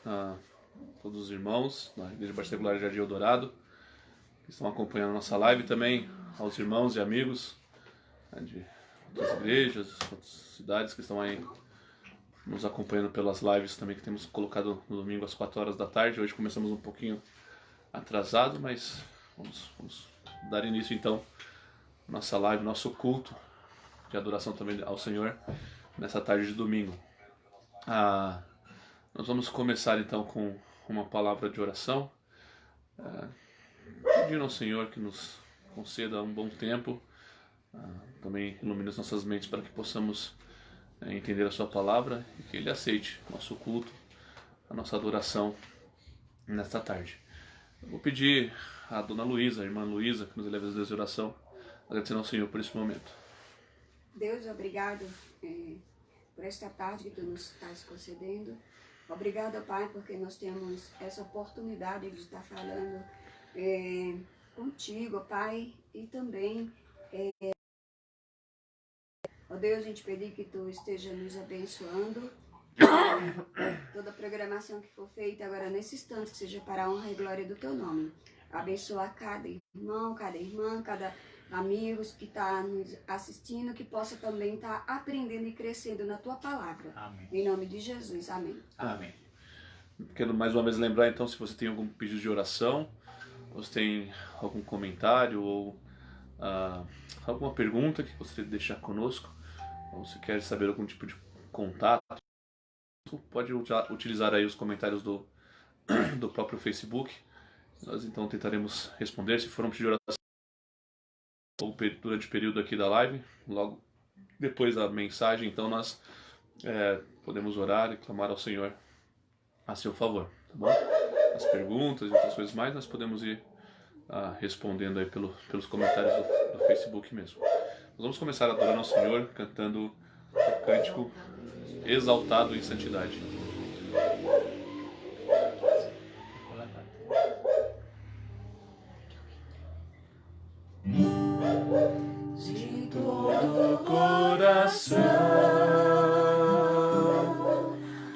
a todos os irmãos da Igreja Particular Jardim Eldorado que estão acompanhando a nossa live, também aos irmãos e amigos de outras igrejas, outras cidades que estão aí nos acompanhando pelas lives também que temos colocado no domingo às 4 horas da tarde. Hoje começamos um pouquinho atrasado, mas vamos dar início então à nossa live, nosso culto de adoração também ao Senhor nessa tarde de domingo. Nós vamos começar então com uma palavra de oração, pedindo ao Senhor que nos conceda um bom tempo, também ilumine as nossas mentes para que possamos entender a sua palavra e que Ele aceite o nosso culto, a nossa adoração nesta tarde. Eu vou pedir à dona Luísa, a irmã Luísa, que nos eleve as Deus de oração, agradecendo ao Senhor por esse momento. Deus, obrigado por esta tarde que Tu nos estás concedendo. Obrigado, Pai, porque nós temos essa oportunidade de estar falando contigo, Pai, e também, ó Deus, a gente pedir que Tu esteja nos abençoando. Toda a programação que for feita agora nesse instante, que seja para a honra e glória do Teu nome. Abençoa cada irmão, cada irmã, cada amigos que está nos assistindo, que possa também estar aprendendo e crescendo na Tua palavra. Amém. Em nome de Jesus. Amém. Amém. Quero mais uma vez lembrar então, se você tem algum pedido de oração, ou se tem algum comentário ou alguma pergunta que gostaria de deixar conosco, ou se quer saber algum tipo de contato, pode utilizar aí os comentários do próprio Facebook. Nós então tentaremos responder. Se for um pedido de oração ou durante o período aqui da live, logo depois da mensagem, então nós podemos orar e clamar ao Senhor a seu favor, tá bom? As perguntas e outras coisas mais nós podemos ir respondendo aí pelos comentários do Facebook mesmo. Nós vamos começar adorando ao Senhor cantando o cântico Exaltado em Santidade. De todo o coração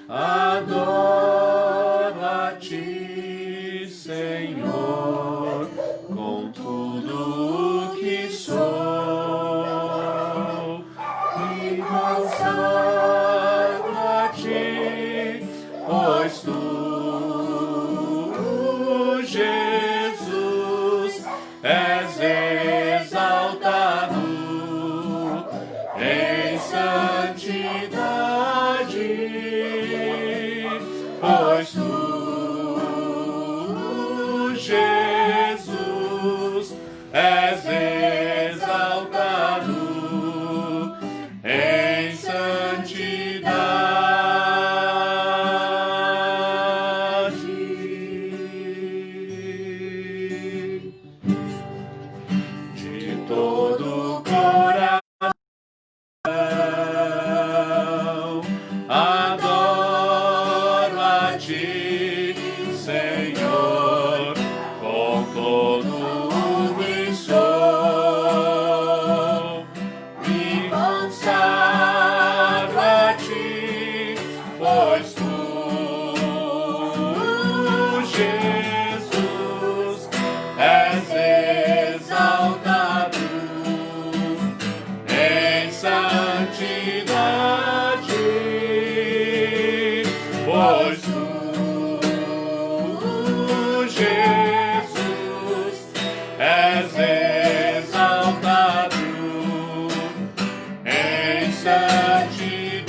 adoro a Ti, Senhor, com tudo o que sou, e consagro a Ti, pois Tu, Jesus, és exaltado em santidade, pois Tu, Jesus, és exaltado em santidade. De todo o coração adoro a Ti, Senhor, com todo o que sou, me consagro a Ti, pois Tu, Jesus, és exaltado em santidade, pois Tu, Jesus, és exaltado em santidade.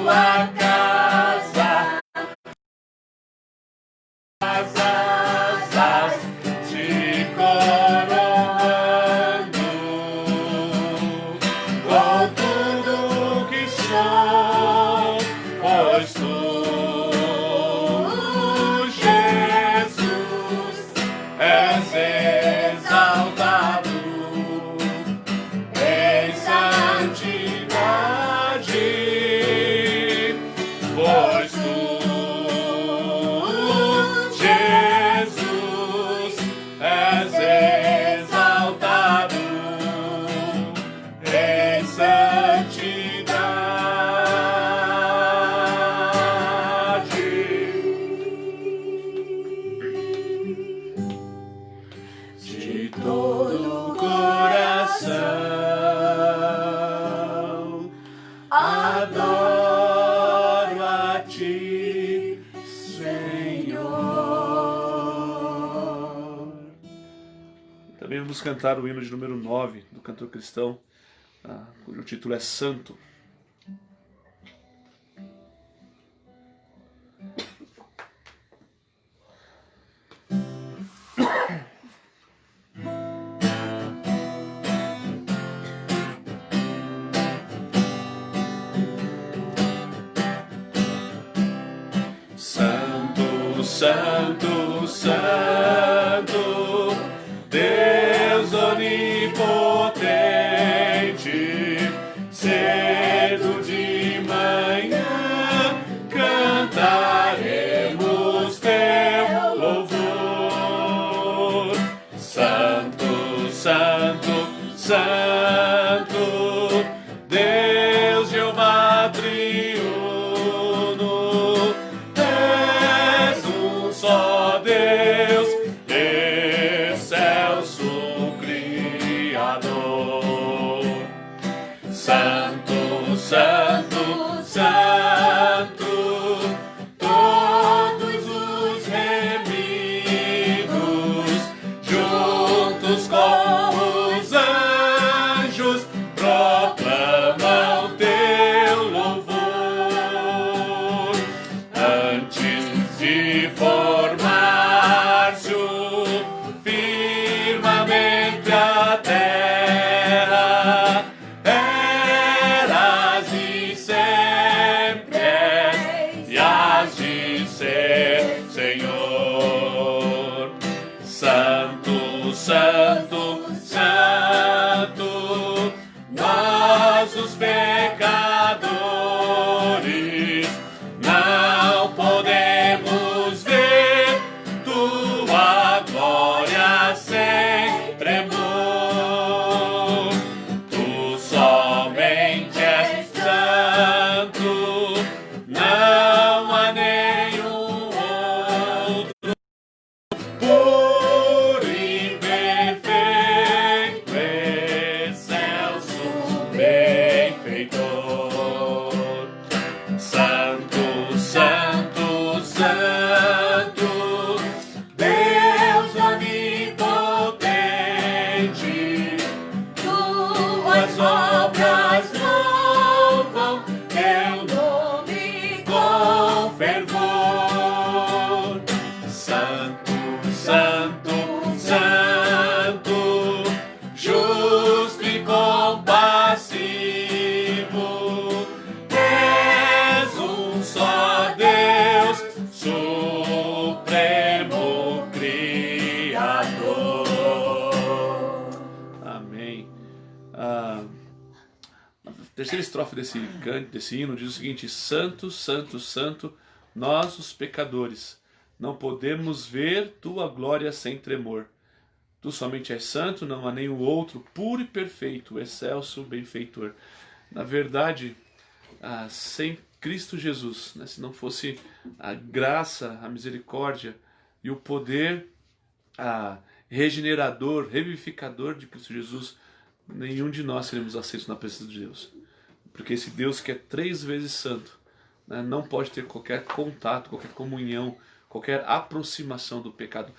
tua casa, as asas te coroando, com tudo que sou, pois tu, Jesus, és exaltado em santidade, pois tu, Jesus, és exaltado em santidade. De todo o coração adoro a ti, Senhor. Também vamos cantar o hino de número 9 do cantor cristão, cujo título é Santo. Santo, Santo, Santo, Deus onipotente, cedo de manhã cantaremos teu louvor. Santo, Santo, Santo, Deus Jeová triuno, és um só Deus, excelso Criador. Santo, Santo, Santo, todos os remidos, juntos com os anjos, proclamam teu louvor. Antes de formar-se o firmamento e a terra, eras e sempre és, e hás de ser, Senhor. Santo, Santo, Santo, nós os pecadores não podemos ver tua glória sem tremor. Tu somente és santo, não há nenhum outro, puro e perfeito, excelso benfeitor. Santo, Santo, Santo, Deus onipotente, tuas obras louvam teu nome com fervor. Santo, Santo, Santo, justo e compassivo, és um só Deus, supremo Criador. Amém. A terceira estrofe desse hino diz o seguinte: Santo, Santo, Santo, nós os pecadores não podemos ver tua glória sem tremor. Tu somente és santo, não há nenhum outro, puro e perfeito, excelso benfeitor. Na verdade, sem Cristo Jesus, né, se não fosse a graça, a misericórdia e o poder regenerador, revivificador de Cristo Jesus, nenhum de nós seremos aceitos na presença de Deus. Porque esse Deus que é 3 vezes santo, né, não pode ter qualquer contato, qualquer comunhão, qualquer aproximação do pecado.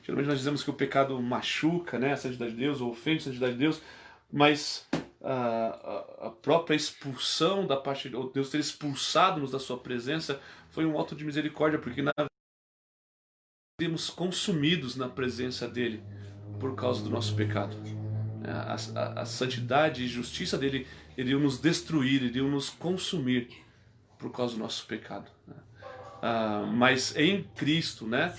Geralmente nós dizemos que o pecado machuca, né, a santidade de Deus, ou ofende a santidade de Deus, mas a própria expulsão da parte de Deus ter expulsado-nos da sua presença foi um ato de misericórdia, porque nós seríamos consumidos na presença dele por causa do nosso pecado. A santidade e justiça dele iriam nos destruir, iriam nos consumir por causa do nosso pecado. Mas em Cristo, né?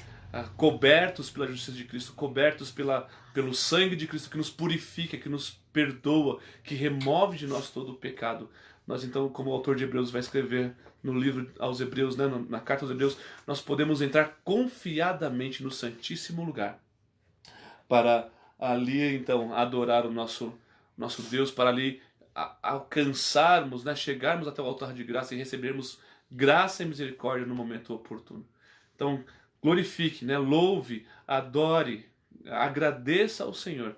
Cobertos pela justiça de Cristo, cobertos pelo sangue de Cristo que nos purifica, que nos perdoa, que remove de nós todo o pecado. Nós então, como o autor de Hebreus vai escrever no livro aos Hebreus, né, na carta aos Hebreus, nós podemos entrar confiadamente no Santíssimo Lugar para ali então adorar o nosso Deus, para ali alcançarmos, né, chegarmos até o altar de graça e recebermos graça e misericórdia no momento oportuno. Então, glorifique, né, louve, adore, agradeça ao Senhor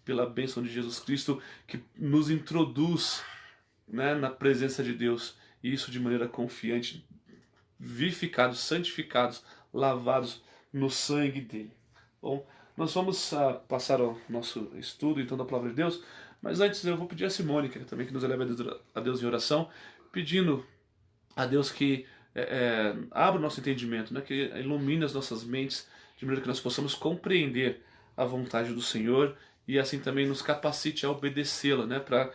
pela bênção de Jesus Cristo que nos introduz, né, na presença de Deus, e isso de maneira confiante, vivificados, santificados, lavados no sangue dele. Bom, nós vamos passar ao nosso estudo então da Palavra de Deus, mas antes eu vou pedir a Simone, que também que nos eleva a Deus em oração, pedindo a Deus que abra o nosso entendimento, né, que ilumine as nossas mentes, de maneira que nós possamos compreender a vontade do Senhor e assim também nos capacite a obedecê-la, né, para,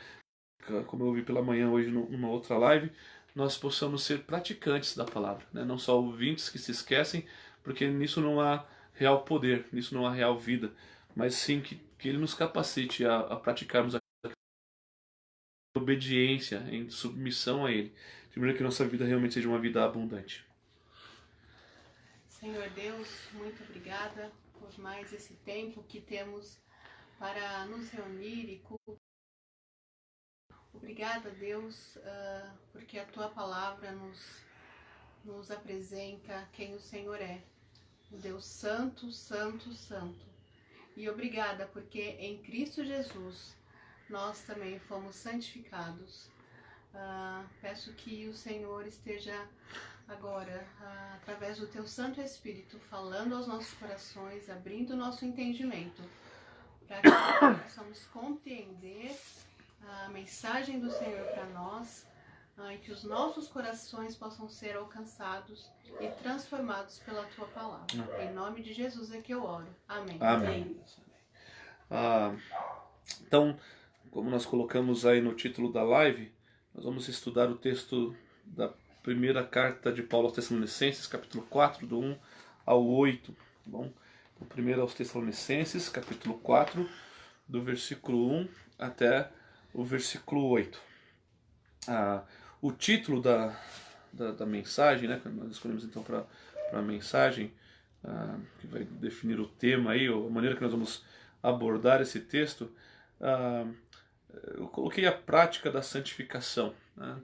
como eu ouvi pela manhã hoje numa outra live, nós possamos ser praticantes da palavra, né, não só ouvintes que se esquecem, porque nisso não há real poder, nisso não há real vida, mas sim que Ele nos capacite a praticarmos a obediência, em submissão a Ele, de maneira que nossa vida realmente seja uma vida abundante. Senhor Deus, muito obrigada por mais esse tempo que temos para nos reunir e obrigada, Deus, porque a Tua palavra nos apresenta quem o Senhor é, o Deus Santo, Santo, Santo. E obrigada porque em Cristo Jesus nós também fomos santificados. Peço que o Senhor esteja agora, através do Teu Santo Espírito, falando aos nossos corações, abrindo o nosso entendimento, para que possamos compreender a mensagem do Senhor para nós, e que os nossos corações possam ser alcançados e transformados pela Tua palavra. Em nome de Jesus é que eu oro. Amém. Amém. Então, como nós colocamos aí no título da live, nós vamos estudar o texto da primeira carta de Paulo aos Tessalonicenses, capítulo 4, do 1 ao 8. Tá bom? Então, primeiro aos Tessalonicenses, capítulo 4, do versículo 1 até o versículo 8. O título da mensagem, né, que nós escolhemos então para a mensagem, que vai definir o tema aí, ou a maneira que nós vamos abordar esse texto, eu coloquei a prática da santificação, né?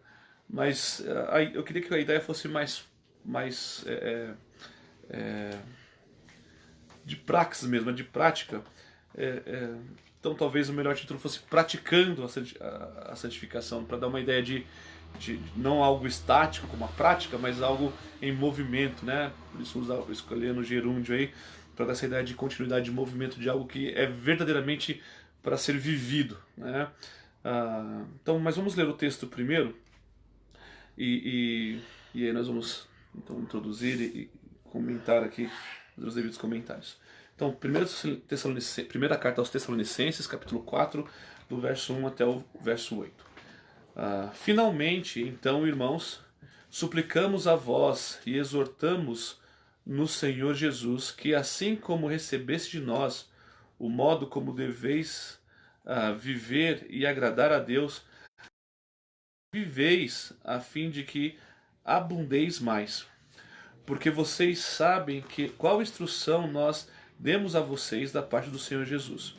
Mas eu queria que a ideia fosse mais de praxis mesmo, de prática. Então talvez o melhor título fosse praticando a santificação, para dar uma ideia de não algo estático como a prática, mas algo em movimento, né? Por isso escolhendo gerúndio aí, para dar essa ideia de continuidade de movimento, de algo que é verdadeiramente para ser vivido, né? Então, mas vamos ler o texto primeiro e aí nós vamos então introduzir e comentar aqui os devidos comentários. Então, primeira carta aos Tessalonicenses, capítulo 4, do verso 1 até o verso 8. Finalmente, então, irmãos, suplicamos a vós e exortamos no Senhor Jesus que, assim como recebeste de nós o modo como deveis viver e agradar a Deus, viveis a fim de que abundeis mais. Porque vocês sabem qual instrução nós demos a vocês da parte do Senhor Jesus.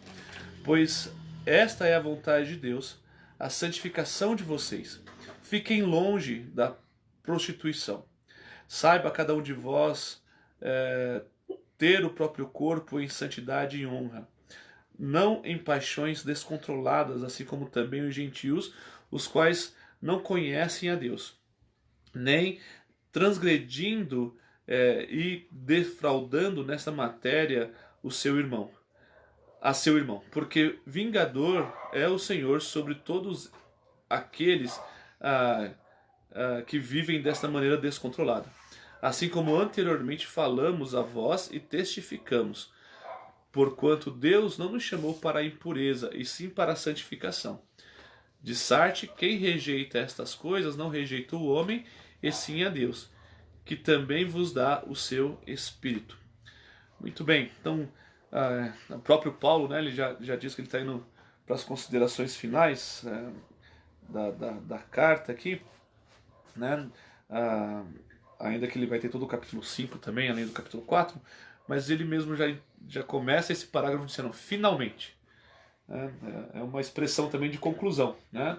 Pois esta é a vontade de Deus, a santificação de vocês. Fiquem longe da prostituição. Saiba cada um de vós ter o próprio corpo em santidade e honra, não em paixões descontroladas, assim como também os gentios, os quais não conhecem a Deus, nem transgredindo e defraudando nessa matéria o seu irmão. a seu irmão, porque vingador é o Senhor sobre todos aqueles que vivem desta maneira descontrolada. Assim como anteriormente falamos a vós e testificamos, porquanto Deus não nos chamou para a impureza, e sim para a santificação. De sorte, quem rejeita estas coisas não rejeita o homem, e sim a Deus, que também vos dá o seu Espírito. Muito bem, então o próprio Paulo, né, ele já diz que ele está indo para as considerações finais da carta aqui, né, ainda que ele vai ter todo o capítulo 5 também, além do capítulo 4, mas ele mesmo já começa esse parágrafo dizendo finalmente. É uma expressão também de conclusão, né?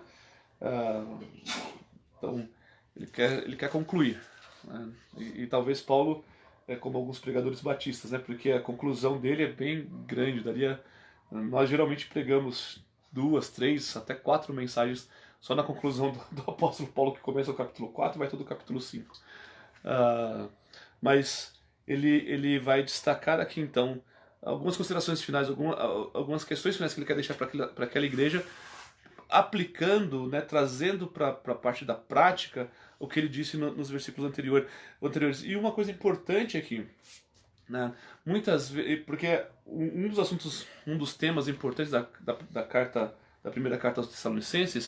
Então ele quer concluir, né? E talvez Paulo é como alguns pregadores batistas, né? Porque a conclusão dele é bem grande. Nós geralmente pregamos 2, 3, até 4 mensagens só na conclusão do apóstolo Paulo, que começa o capítulo 4 e vai todo o capítulo 5. Mas ele vai destacar aqui então algumas considerações finais, algumas questões finais que ele quer deixar para aquela igreja, aplicando, né, trazendo para a parte da prática o que ele disse nos versículos anteriores. E uma coisa importante aqui, né, muitas vezes, porque um dos temas importantes da primeira carta aos Tessalonicenses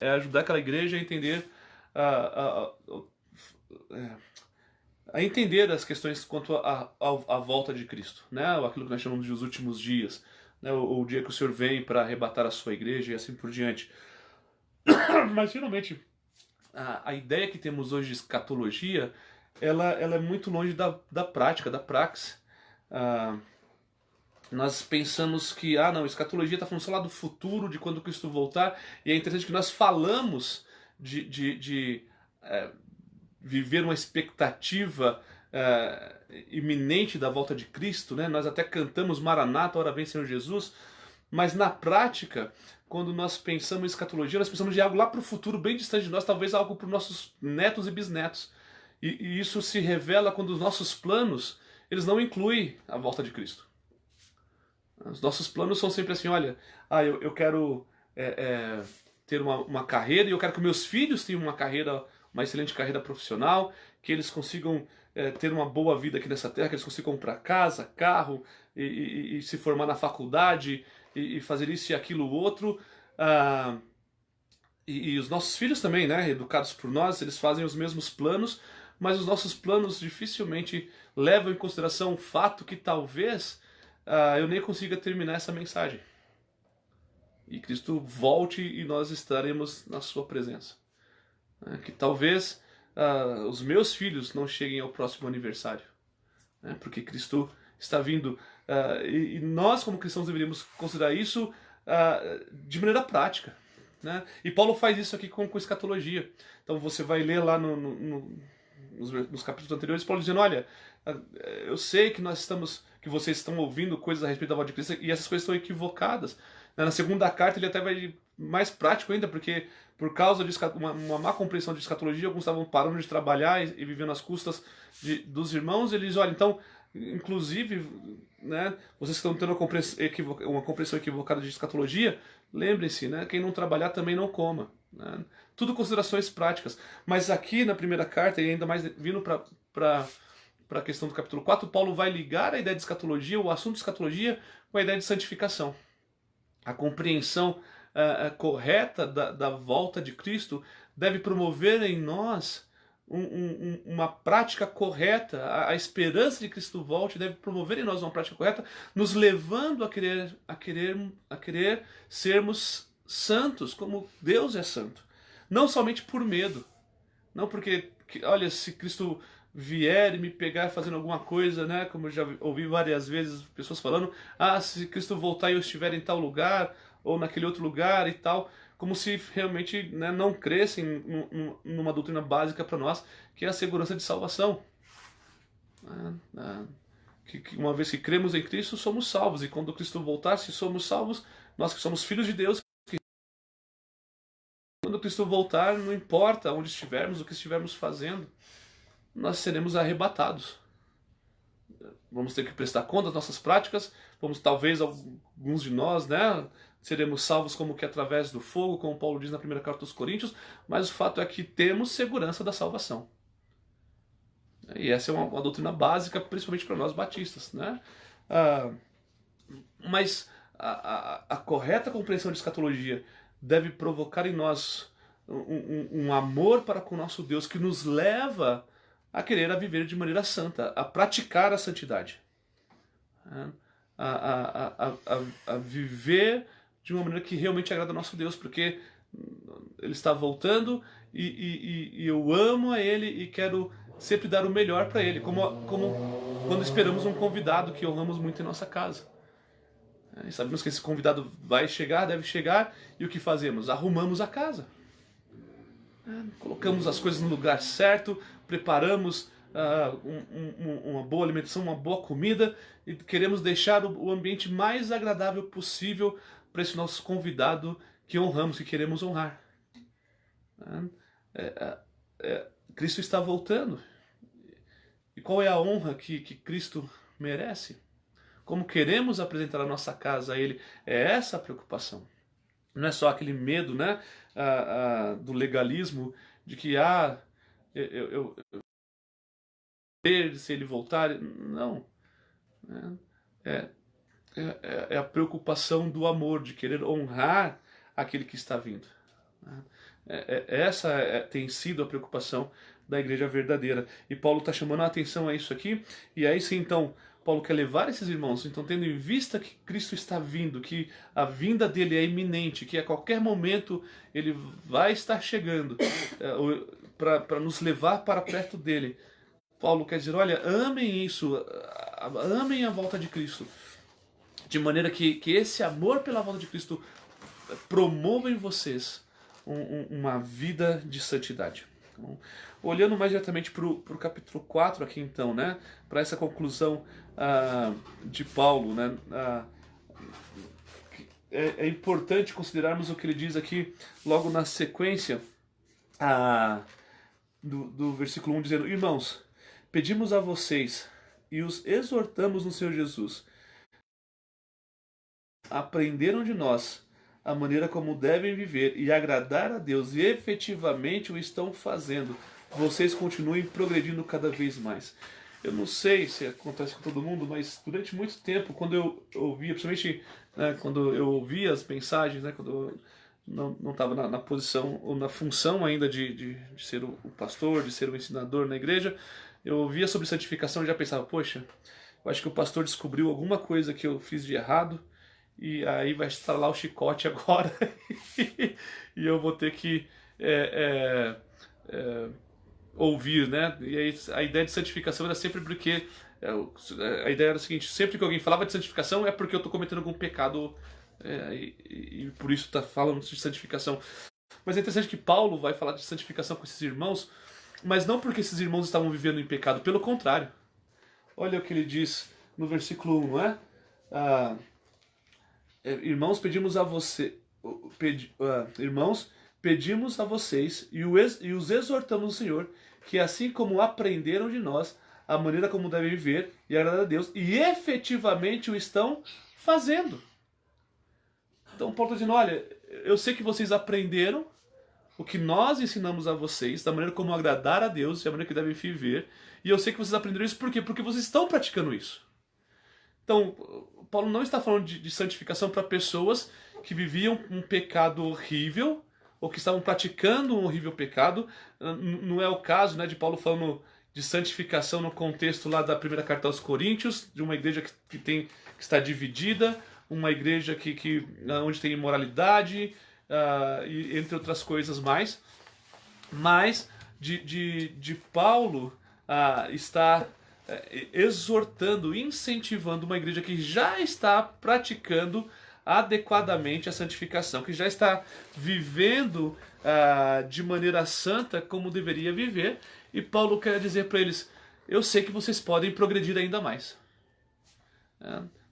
é ajudar aquela igreja a entender a entender as questões quanto à volta de Cristo, né? Aquilo que nós chamamos de os últimos dias, né? O dia que o Senhor vem para arrebatar a sua igreja e assim por diante. Mas, finalmente, a ideia que temos hoje de escatologia, ela é muito longe da prática, da praxe. Nós pensamos que, não, escatologia está falando só lá do futuro, de quando Cristo voltar, e é interessante que nós falamos de viver uma expectativa iminente da volta de Cristo, né? Nós até cantamos Maranata, ora vem Senhor Jesus, mas na prática, quando nós pensamos em escatologia, nós pensamos de algo lá para o futuro, bem distante de nós, talvez algo para os nossos netos e bisnetos. E isso se revela quando os nossos planos, eles não incluem a volta de Cristo. Os nossos planos são sempre assim, olha, eu quero ter uma carreira, e eu quero que meus filhos tenham uma excelente carreira profissional, que eles consigam ter uma boa vida aqui nessa terra, que eles consigam comprar casa, carro, e se formar na faculdade, e fazer isso e aquilo outro. E os nossos filhos também, né, educados por nós, eles fazem os mesmos planos, mas os nossos planos dificilmente levam em consideração o fato que talvez eu nem consiga terminar essa mensagem. E Cristo volte e nós estaremos na sua presença. Que talvez os meus filhos não cheguem ao próximo aniversário, né? Porque Cristo está vindo, e nós como cristãos deveríamos considerar isso de maneira prática, né? E Paulo faz isso aqui com escatologia. Então você vai ler lá nos capítulos anteriores, Paulo dizendo, olha, eu sei que vocês estão ouvindo coisas a respeito da volta de Cristo, e essas coisas estão equivocadas. Na segunda carta ele até vai mais prático ainda, porque por causa de uma má compreensão de escatologia, alguns estavam parando de trabalhar e vivendo às custas dos irmãos. Ele diz, olha, então, inclusive, né, vocês estão tendo uma compreensão equivocada de escatologia, lembrem-se, né, quem não trabalhar também não coma. Né? Tudo considerações práticas. Mas aqui na primeira carta, e ainda mais vindo para a questão do capítulo 4, Paulo vai ligar a ideia de escatologia, o assunto de escatologia, com a ideia de santificação. A compreensão correta da volta de Cristo deve promover em nós uma prática correta. A esperança de Cristo volte deve promover em nós uma prática correta, nos levando a querer sermos santos, como Deus é santo. Não somente por medo, não porque, olha, se Cristo vier e me pegar fazendo alguma coisa, né, como eu já ouvi várias vezes pessoas falando, se Cristo voltar e eu estiver em tal lugar, ou naquele outro lugar e tal, como se realmente, né, não crescem numa doutrina básica para nós, que é a segurança de salvação. Que uma vez que cremos em Cristo, somos salvos, e quando Cristo voltar, se somos salvos, nós que somos filhos de Deus, quando Cristo voltar, não importa onde estivermos, o que estivermos fazendo, nós seremos arrebatados. vamos ter que prestar conta das nossas práticas, talvez alguns de nós, né, seremos salvos como que através do fogo, como Paulo diz na primeira carta aos Coríntios, mas o fato é que temos segurança da salvação. E essa é uma doutrina básica, principalmente para nós batistas, né? Mas a correta compreensão de escatologia deve provocar em nós um amor para com o nosso Deus que nos leva a querer viver de maneira santa, a praticar a santidade, a viver de uma maneira que realmente agrada ao nosso Deus, porque Ele está voltando e eu amo a Ele e quero sempre dar o melhor para Ele, como quando esperamos um convidado que honramos muito em nossa casa. E sabemos que esse convidado vai chegar, deve chegar, e o que fazemos? Arrumamos a casa. Colocamos as coisas no lugar certo, preparamos uma boa alimentação, uma boa comida, e queremos deixar o ambiente mais agradável possível para esse nosso convidado que honramos, que queremos honrar. Cristo está voltando. E qual é a honra que Cristo merece? Como queremos apresentar a nossa casa a Ele? É essa a preocupação. Não é só aquele medo, né, do legalismo, de que se Ele voltar. Não. É a preocupação do amor, de querer honrar aquele que está vindo. Essa tem sido a preocupação da igreja verdadeira. E Paulo está chamando a atenção a isso aqui. E aí sim, então, Paulo quer levar esses irmãos, então, tendo em vista que Cristo está vindo, que a vinda dele é iminente, que a qualquer momento ele vai estar chegando para nos levar para perto dele. Paulo quer dizer, olha, amem isso, amem a volta de Cristo, de maneira que esse amor pela volta de Cristo promova em vocês uma vida de santidade. Então, olhando mais diretamente para o capítulo 4 aqui então, né, para essa conclusão de Paulo, né, é importante considerarmos o que ele diz aqui logo na sequência do versículo 1, dizendo: irmãos, pedimos a vocês e os exortamos no Senhor Jesus, aprenderam de nós a maneira como devem viver e agradar a Deus, e efetivamente o estão fazendo. Vocês continuem progredindo cada vez mais. Eu não sei se acontece com todo mundo, mas durante muito tempo, quando eu ouvia, principalmente quando eu ouvia as mensagens, né, quando eu não estava na posição ou na função ainda de ser o pastor, de ser o ensinador na igreja, eu ouvia sobre santificação e já pensava, poxa, eu acho que o pastor descobriu alguma coisa que eu fiz de errado, e aí vai estar lá o chicote agora e eu vou ter que ouvir, né? E aí a ideia de santificação era sempre porque a ideia era a seguinte: sempre que alguém falava de santificação é porque eu estou cometendo algum pecado e por isso está falando de santificação. Mas é interessante que Paulo vai falar de santificação com esses irmãos, mas não porque esses irmãos estavam vivendo em pecado, pelo contrário. Olha o que ele diz no versículo 1, não é? Irmãos, pedimos a você, irmãos, pedimos a vocês e os exortamos no Senhor, que assim como aprenderam de nós a maneira como devem viver e agradar a Deus, e efetivamente o estão fazendo. Então Paulo está dizendo, olha, eu sei que vocês aprenderam o que nós ensinamos a vocês, da maneira como agradar a Deus e a maneira que devem viver, e eu sei que vocês aprenderam isso por quê? Porque vocês estão praticando isso. Então, Paulo não está falando de santificação para pessoas que viviam um pecado horrível ou que estavam praticando um horrível pecado. Não é o caso, né, de Paulo falando de santificação no contexto lá da primeira carta aos Coríntios, de uma igreja que está dividida, uma igreja onde tem imoralidade, e entre outras coisas mais. Mas de Paulo está exortando, incentivando uma igreja que já está praticando adequadamente a santificação, que já está vivendo de maneira santa como deveria viver, e Paulo quer dizer para eles, eu sei que vocês podem progredir ainda mais.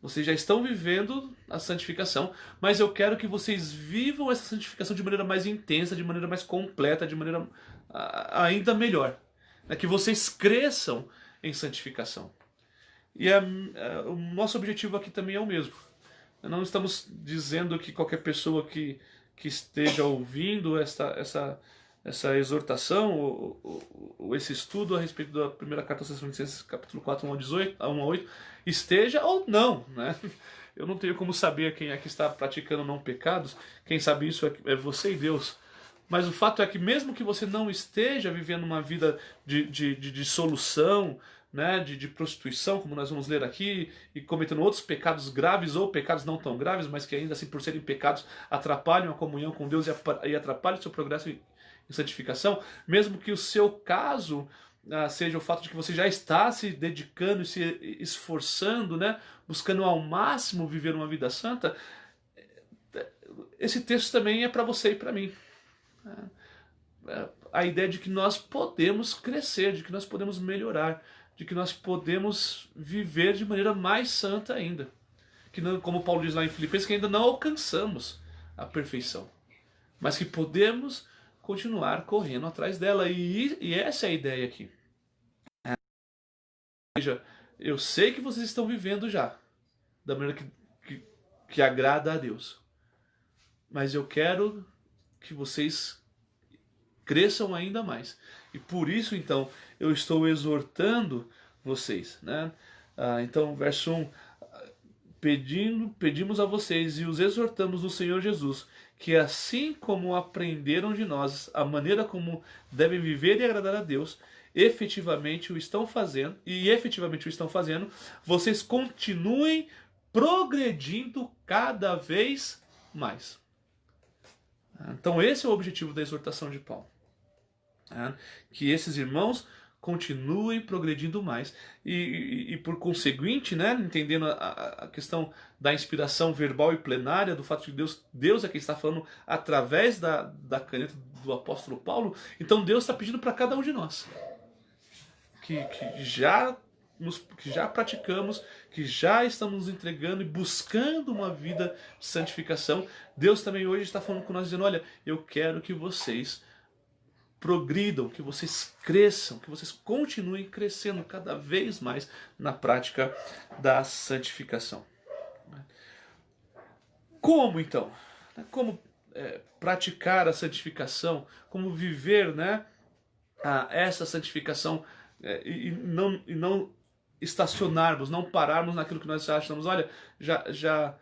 Vocês já estão vivendo a santificação, mas eu quero que vocês vivam essa santificação de maneira mais intensa, de maneira mais completa, de maneira ainda melhor. Que vocês cresçam em santificação. E o nosso objetivo aqui também é o mesmo. Não estamos dizendo que qualquer pessoa que esteja ouvindo essa exortação ou esse estudo a respeito da primeira carta aos Tessalonicenses, capítulo 4, 1 a 8, esteja ou não, né? Eu não tenho como saber quem é que está praticando não pecados. Quem sabe isso é você e Deus. Mas o fato é que mesmo que você não esteja vivendo uma vida de dissolução, né, de prostituição, como nós vamos ler aqui, e cometendo outros pecados graves ou pecados não tão graves, mas que ainda assim por serem pecados atrapalham a comunhão com Deus e atrapalham o seu progresso em santificação, mesmo que o seu caso seja o fato de que você já está se dedicando e se esforçando, né, buscando ao máximo viver uma vida santa, esse texto também é para você e para mim. A ideia de que nós podemos crescer, de que nós podemos melhorar, de que nós podemos viver de maneira mais santa ainda. Que não, como Paulo diz lá em Filipenses, que ainda não alcançamos a perfeição, mas que podemos continuar correndo atrás dela. E essa é a ideia aqui. Ou seja, eu sei que vocês estão vivendo já da maneira que agrada a Deus, mas eu quero que vocês cresçam ainda mais. E por isso, então, eu estou exortando vocês, né? Então, verso 1, pedimos a vocês e os exortamos no Senhor Jesus, que assim como aprenderam de nós a maneira como devem viver e agradar a Deus, efetivamente o estão fazendo, vocês continuem progredindo cada vez mais. Então esse é o objetivo da exortação de Paulo. Que esses irmãos continuem progredindo mais. E por conseguinte, né, entendendo a questão da inspiração verbal e plenária, do fato de que Deus é quem está falando através da caneta do apóstolo Paulo, então Deus está pedindo para cada um de nós que já praticamos, que já estamos nos entregando e buscando uma vida de santificação. Deus também hoje está falando com nós, dizendo: olha, eu quero que vocês progridam, que vocês cresçam, que vocês continuem crescendo cada vez mais na prática da santificação. Como então? Como praticar a santificação? Como viver, né, essa santificação e não estacionarmos, não pararmos naquilo que nós achamos: olha, já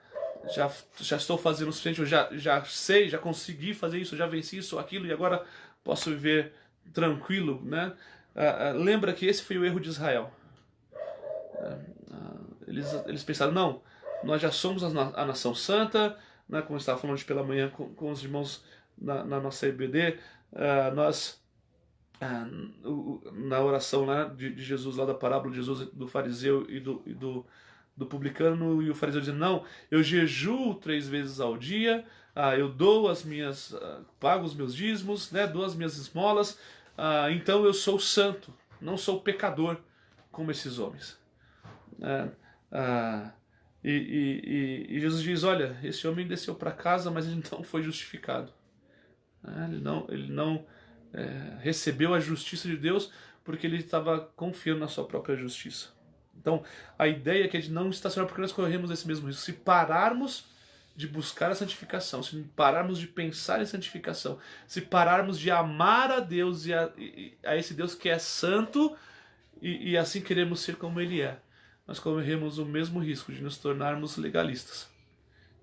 estou fazendo o suficiente, eu já sei, já consegui fazer isso, já venci isso, aquilo, e agora posso viver tranquilo, né? Lembra que esse foi o erro de Israel. Eles pensaram: não, nós já somos a nação santa, né? Como eu estava falando hoje pela manhã com os irmãos na nossa EBD, nós... na oração, né, de Jesus, lá da parábola de Jesus, do fariseu e do publicano, e o fariseu dizendo: não, eu jejuo 3 vezes ao dia, eu dou pago os meus dízimos, né, dou as minhas esmolas, então eu sou santo, não sou pecador como esses homens. E Jesus diz: olha, esse homem desceu para casa, mas ele não foi justificado. Ele não recebeu a justiça de Deus porque ele estava confiando na sua própria justiça. Então, a ideia é que a gente não estacionar, porque nós corremos esse mesmo risco. Se pararmos de buscar a santificação, se pararmos de pensar em santificação, se pararmos de amar a Deus e a esse Deus que é santo, e assim queremos ser como Ele é, nós corremos o mesmo risco de nos tornarmos legalistas,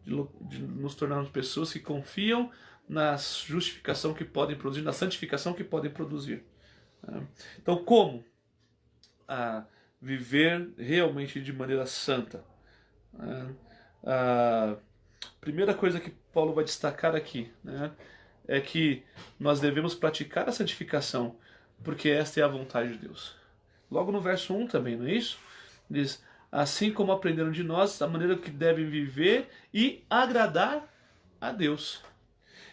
de nos tornarmos pessoas que confiam na justificação que podem produzir, na santificação que podem produzir. Então, como viver realmente de maneira santa? A primeira coisa que Paulo vai destacar aqui, né, é que nós devemos praticar a santificação, porque esta é a vontade de Deus. Logo no verso 1 também, não é isso? Diz: assim como aprenderam de nós a maneira que devem viver e agradar a Deus.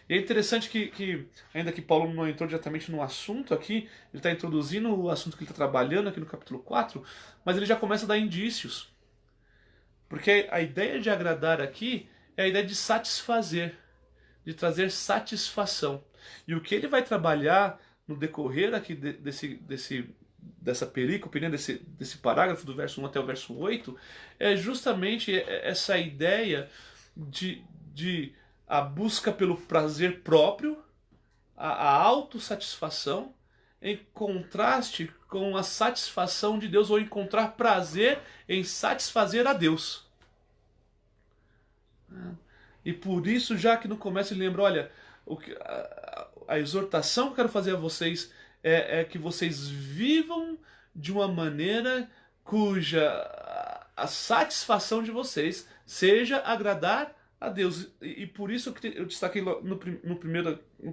E é interessante que, ainda que Paulo não entrou diretamente no assunto aqui, ele está introduzindo o assunto que ele está trabalhando aqui no capítulo 4, mas ele já começa a dar indícios. Porque a ideia de agradar aqui é a ideia de satisfazer, de trazer satisfação. E o que ele vai trabalhar no decorrer aqui dessa perícope, né, desse parágrafo do verso 1 até o verso 8, é justamente essa ideia de a busca pelo prazer próprio, a autossatisfação, em contraste com a satisfação de Deus, ou encontrar prazer em satisfazer a Deus. E por isso, já que no começo ele lembra, olha, a exortação que eu quero fazer a vocês é que vocês vivam de uma maneira cuja a satisfação de vocês seja agradar a Deus. E por isso que eu destaquei no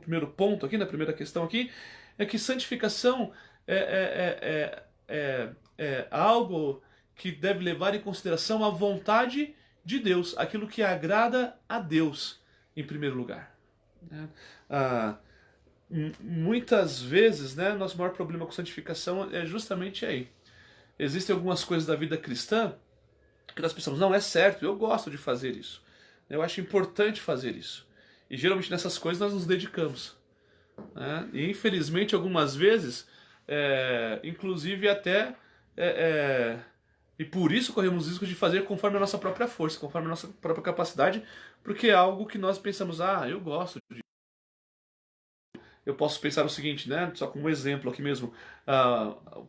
primeiro ponto aqui, na primeira questão aqui, é que santificação é algo que deve levar em consideração a vontade de Deus, aquilo que agrada a Deus em primeiro lugar. Muitas vezes, né, nosso maior problema com santificação é justamente aí. Existem algumas coisas da vida cristã que nós pensamos, não, é certo, eu gosto de fazer isso. Eu acho importante fazer isso. E geralmente nessas coisas nós nos dedicamos. Né? E infelizmente algumas vezes, inclusive até... e por isso corremos risco de fazer conforme a nossa própria força, conforme a nossa própria capacidade, porque é algo que nós pensamos, eu gosto de... Eu posso pensar o seguinte, né? Só como um exemplo aqui mesmo.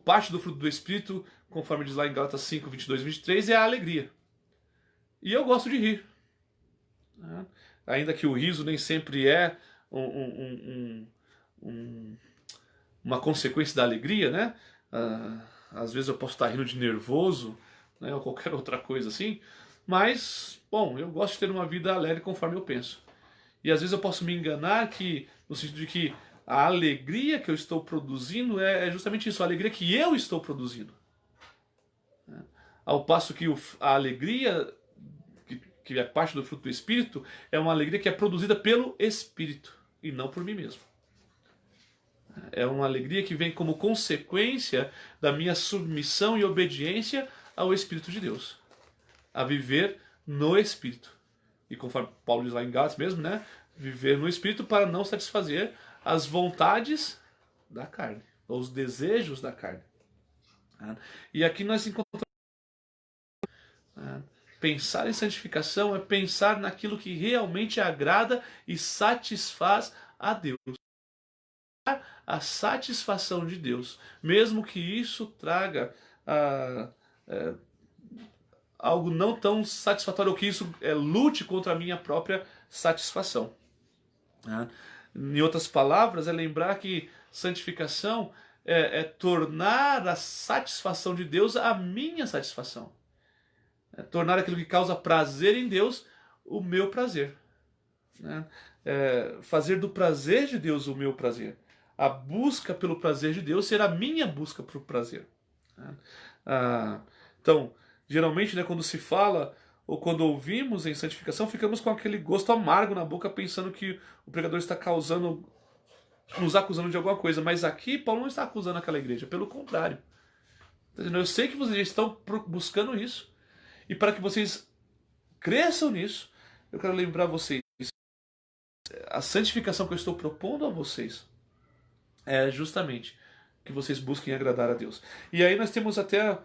Parte do fruto do Espírito, conforme diz lá em Gálatas 5, 22 e 23, é a alegria. E eu gosto de rir. Né? Ainda que o riso nem sempre é uma consequência da alegria, né? Às vezes eu posso estar rindo de nervoso, né? Ou qualquer outra coisa assim. Mas, bom, eu gosto de ter uma vida alegre conforme eu penso. E às vezes eu posso me enganar no sentido de que a alegria que eu estou produzindo é justamente isso, a alegria que eu estou produzindo. Ao passo que a alegria, que é parte do fruto do Espírito, é uma alegria que é produzida pelo Espírito e não por mim mesmo. É uma alegria que vem como consequência da minha submissão e obediência ao Espírito de Deus. A viver no Espírito. E conforme Paulo diz lá em Gálatas mesmo, né? Viver no Espírito para não satisfazer as vontades da carne, ou os desejos da carne. E aqui nós encontramos pensar em santificação é pensar naquilo que realmente agrada e satisfaz a Deus. A satisfação de Deus, mesmo que isso traga algo não tão satisfatório, ou que isso lute contra a minha própria satisfação. Em outras palavras, é lembrar que santificação é tornar a satisfação de Deus a minha satisfação. É tornar aquilo que causa prazer em Deus o meu prazer. Né? Fazer do prazer de Deus o meu prazer. A busca pelo prazer de Deus ser a minha busca pelo prazer. Né? Então, geralmente, né, quando se fala ou quando ouvimos em santificação, ficamos com aquele gosto amargo na boca, pensando que o pregador está nos acusando de alguma coisa. Mas aqui, Paulo não está acusando aquela igreja, pelo contrário. Eu sei que vocês estão buscando isso. E para que vocês cresçam nisso, eu quero lembrar vocês, a santificação que eu estou propondo a vocês é justamente que vocês busquem agradar a Deus. E aí nós temos até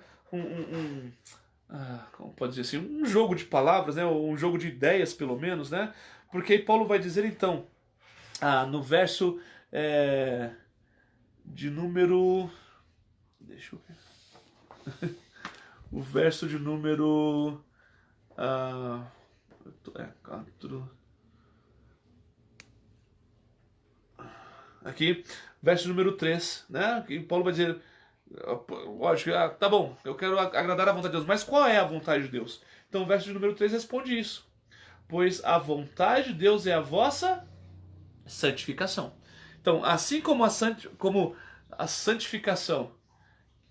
como pode dizer assim, um jogo de palavras, né, ou um jogo de ideias pelo menos, né? Porque aí Paulo vai dizer então, no verso de número... Deixa eu ver... O verso de número... Aqui, verso número 3, né? Que Paulo vai dizer, lógico, tá bom, eu quero agradar a vontade de Deus, mas qual é a vontade de Deus? Então o verso de número 3 responde isso. Pois a vontade de Deus é a vossa santificação. Então, assim como a santificação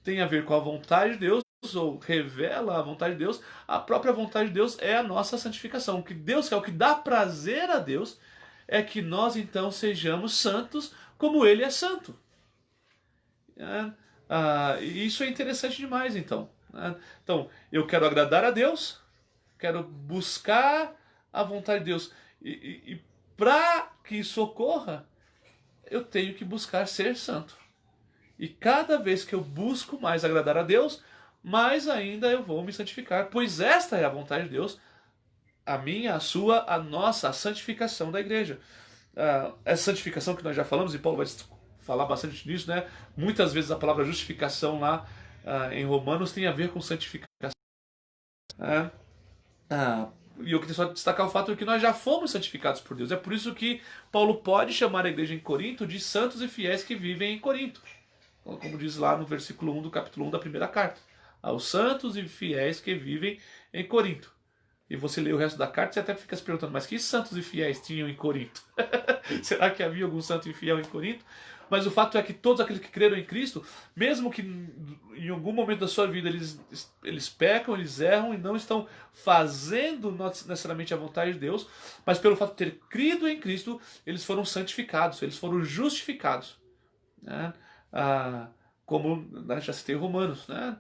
tem a ver com a vontade de Deus, ou revela a vontade de Deus, a própria vontade de Deus é a nossa santificação. O que Deus quer, o que dá prazer a Deus, é que nós então sejamos santos como Ele é santo. E isso é interessante demais, então. Então, eu quero agradar a Deus, quero buscar a vontade de Deus. E para que isso ocorra, eu tenho que buscar ser santo. E cada vez que eu busco mais agradar a Deus, mais ainda eu vou me santificar, pois esta é a vontade de Deus, a minha, a sua, a nossa, a santificação da igreja. Essa santificação que nós já falamos, e Paulo vai falar bastante nisso, né? Muitas vezes a palavra justificação lá em Romanos tem a ver com santificação. E eu queria só destacar o fato de que nós já fomos santificados por Deus. É por isso que Paulo pode chamar a igreja em Corinto de santos e fiéis que vivem em Corinto. Como diz lá no versículo 1 do capítulo 1 da primeira carta. Aos santos e fiéis que vivem em Corinto. E você lê o resto da carta e você até fica se perguntando, mas que santos e fiéis tinham em Corinto? Será que havia algum santo e fiel em Corinto? Mas o fato é que todos aqueles que creram em Cristo, mesmo que em algum momento da sua vida eles pecam, eles erram e não estão fazendo necessariamente a vontade de Deus, mas pelo fato de ter crido em Cristo, eles foram santificados, eles foram justificados. Né? Como já citei Romanos, né?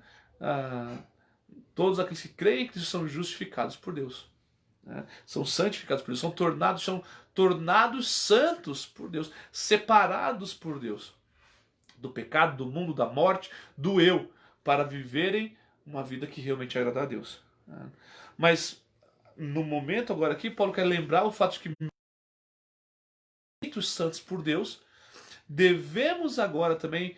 Todos aqueles que creem em Cristo são justificados por Deus. Né? São santificados por Deus, são tornados santos por Deus, separados por Deus do pecado, do mundo, da morte, do eu, para viverem uma vida que realmente agrada a Deus. Né? Mas no momento agora aqui, Paulo quer lembrar o fato de que muitos santos por Deus, devemos agora também,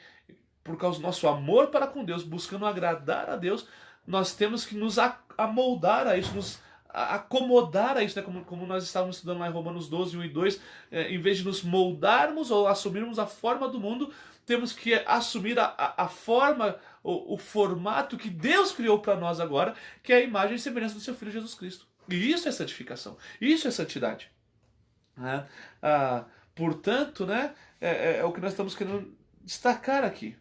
por causa do nosso amor para com Deus, buscando agradar a Deus, nós temos que nos amoldar a isso, nos acomodar a isso, né? Como nós estávamos estudando lá em Romanos 12, 1 e 2, em vez de nos moldarmos ou assumirmos a forma do mundo, temos que assumir a forma, o formato que Deus criou para nós agora, que é a imagem e semelhança do seu Filho Jesus Cristo. E isso é santificação, isso é santidade. Portanto, né, é o que nós estamos querendo destacar aqui.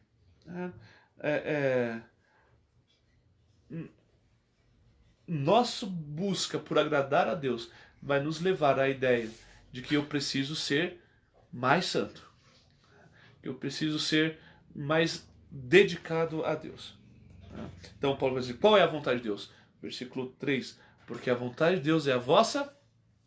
Nossa busca por agradar a Deus vai nos levar à ideia de que eu preciso ser mais santo. Eu preciso ser mais dedicado a Deus. Então Paulo vai dizer, qual é a vontade de Deus? Versículo 3, porque a vontade de Deus é a vossa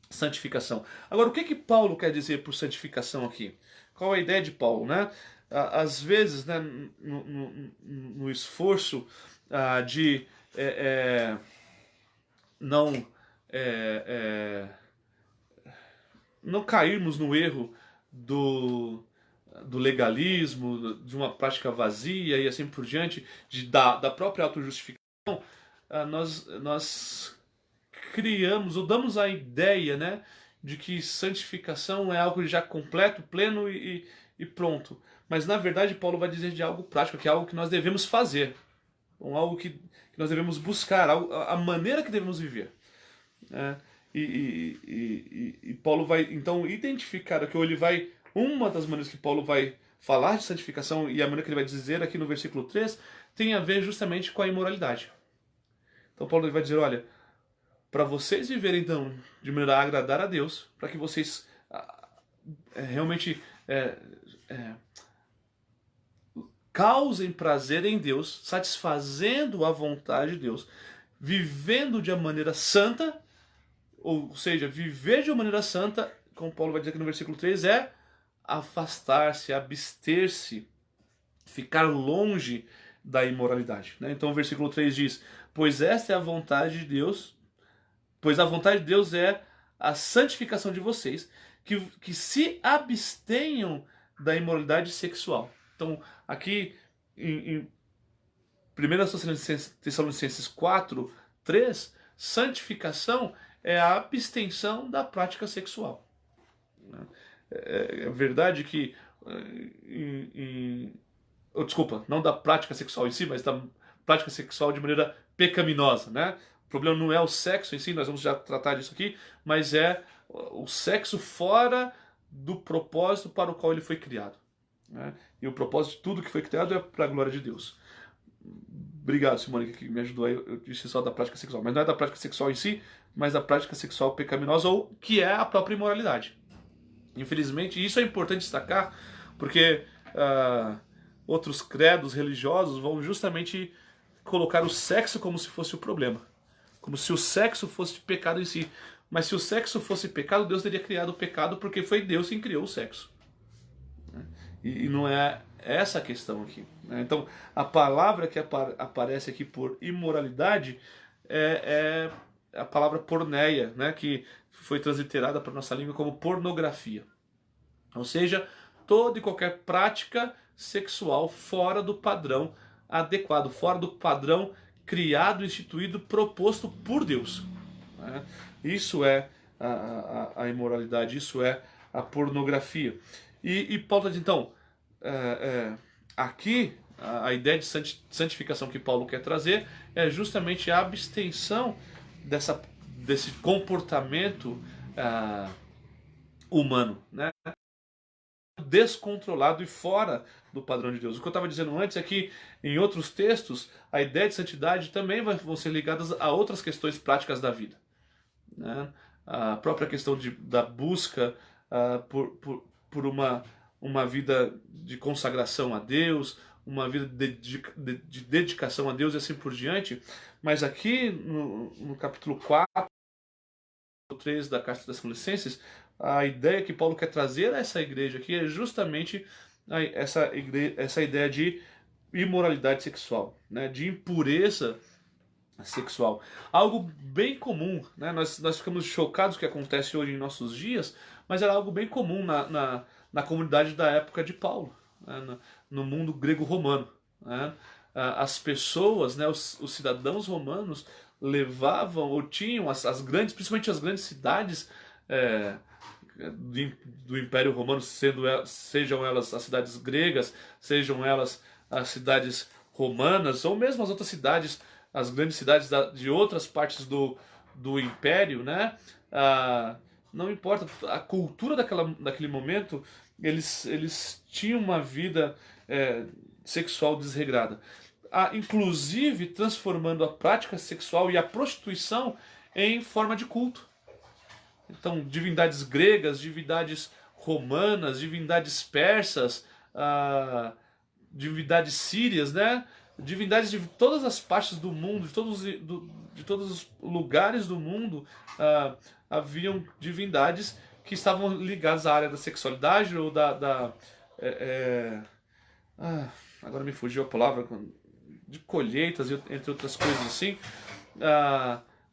santificação. Agora, o que Paulo quer dizer por santificação aqui? Qual é a ideia de Paulo, né? Às vezes, né, no esforço de não cairmos no erro do legalismo, de uma prática vazia e assim por diante, da própria autojustificação, nós criamos ou damos a ideia, né, de que santificação é algo já completo, pleno e pronto. Mas na verdade Paulo vai dizer de algo prático, que é algo que nós devemos fazer, algo que nós devemos buscar, a maneira que devemos viver. E Paulo vai então identificar aqui, ou ele vai, uma das maneiras que Paulo vai falar de santificação e a maneira que ele vai dizer aqui no versículo 3 tem a ver justamente com a imoralidade. Então Paulo vai dizer, olha, para vocês viverem então de maneira a agradar a Deus, para que vocês realmente causem prazer em Deus, satisfazendo a vontade de Deus, vivendo de uma maneira santa, ou seja, viver de uma maneira santa, como Paulo vai dizer aqui no versículo 3, é afastar-se, abster-se, ficar longe da imoralidade. Né? Então o versículo 3 diz, pois esta é a vontade de Deus, pois a vontade de Deus é a santificação de vocês, que se abstenham da imoralidade sexual. Então, aqui em 1 Tessalonicenses 4, 3, santificação é a abstenção da prática sexual. É verdade que, desculpa, não da prática sexual em si, mas da prática sexual de maneira pecaminosa, né? O problema não é o sexo em si, nós vamos já tratar disso aqui, mas é o sexo fora do propósito para o qual ele foi criado. Né? E o propósito de tudo que foi criado é para a glória de Deus. Obrigado, Simone, que me ajudou aí. Eu disse só da prática sexual, mas não é da prática sexual em si, mas da prática sexual pecaminosa, ou que é a própria imoralidade. Infelizmente, isso é importante destacar, porque outros credos religiosos vão justamente colocar o sexo como se fosse o problema, como se o sexo fosse pecado em si. Mas se o sexo fosse pecado, Deus teria criado o pecado, porque foi Deus quem criou o sexo. E não é essa a questão aqui, né? Então, a palavra que aparece aqui por imoralidade é a palavra porneia, né? Que foi transliterada para nossa língua como pornografia. Ou seja, toda e qualquer prática sexual fora do padrão adequado, fora do padrão criado, instituído, proposto por Deus, né? Isso é a imoralidade, isso é a pornografia. E Paulo diz, então, aqui a ideia de santificação que Paulo quer trazer é justamente a abstenção desse comportamento humano, né? Descontrolado e fora do padrão de Deus. O que eu estava dizendo antes é que em outros textos a ideia de santidade também vão ser ligadas a outras questões práticas da vida, né? A própria questão da busca por uma vida de consagração a Deus, uma vida de dedicação a Deus e assim por diante. Mas aqui no capítulo 4, 3 da Carta das Colossenses, a ideia que Paulo quer trazer a essa igreja aqui é justamente essa ideia de imoralidade sexual, né? De impureza sexual. Algo bem comum, né? Nós ficamos chocados com o que acontece hoje em nossos dias, mas era algo bem comum na comunidade da época de Paulo, né? No mundo grego-romano, né? As pessoas, né? Os cidadãos romanos levavam ou tinham as grandes, principalmente as grandes cidades do Império Romano, sejam elas as cidades gregas, sejam elas as cidades romanas, ou mesmo as outras cidades, as grandes cidades de outras partes do Império, né? Não importa, a cultura daquele momento, eles tinham uma vida sexual desregrada, inclusive transformando a prática sexual e a prostituição em forma de culto. Então, divindades gregas, divindades romanas, divindades persas, divindades sírias, né? Divindades de todas as partes do mundo, de todos os lugares do mundo, haviam divindades que estavam ligadas à área da sexualidade ou agora me fugiu a palavra, de colheitas, entre outras coisas assim.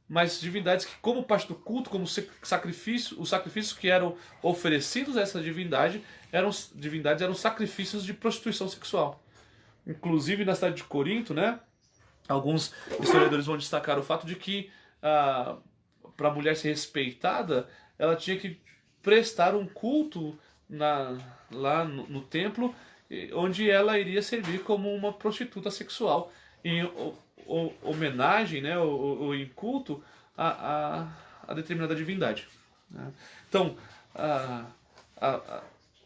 Mas divindades que, como parte do culto, como sacrifício, os sacrifícios que eram oferecidos a essa divindade eram sacrifícios de prostituição sexual. Inclusive na cidade de Corinto, né? Alguns historiadores vão destacar o fato de que para a mulher ser respeitada, ela tinha que prestar um culto lá no templo, onde ela iria servir como uma prostituta sexual, em homenagem, né, ou em culto a determinada divindade, né? Então,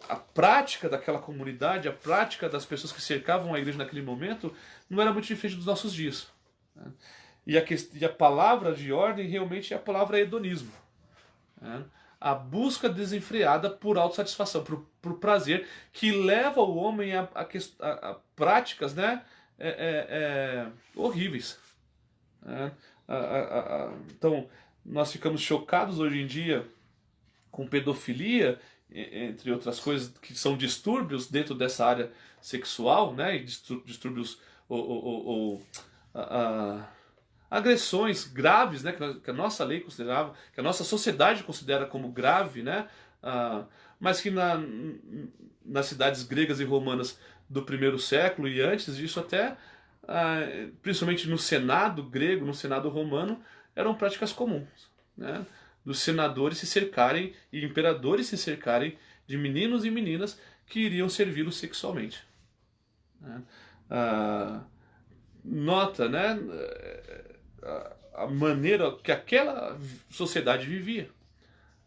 a prática daquela comunidade, a prática das pessoas que cercavam a igreja naquele momento, não era muito diferente dos nossos dias, né? E a palavra de ordem realmente é a palavra hedonismo, né? A busca desenfreada por autossatisfação, por prazer, que leva o homem a práticas, né, horríveis, né? Então, nós ficamos chocados hoje em dia com pedofilia, entre outras coisas, que são distúrbios dentro dessa área sexual, né, e distúrbios ou agressões graves, né, que a nossa lei considerava, que a nossa sociedade considera como grave, né, mas que nas cidades gregas e romanas do primeiro século e antes disso até, principalmente no Senado grego, no Senado romano, eram práticas comuns, né, dos senadores se cercarem e imperadores se cercarem de meninos e meninas que iriam servi-los sexualmente, né? Nota, né, a maneira que aquela sociedade vivia,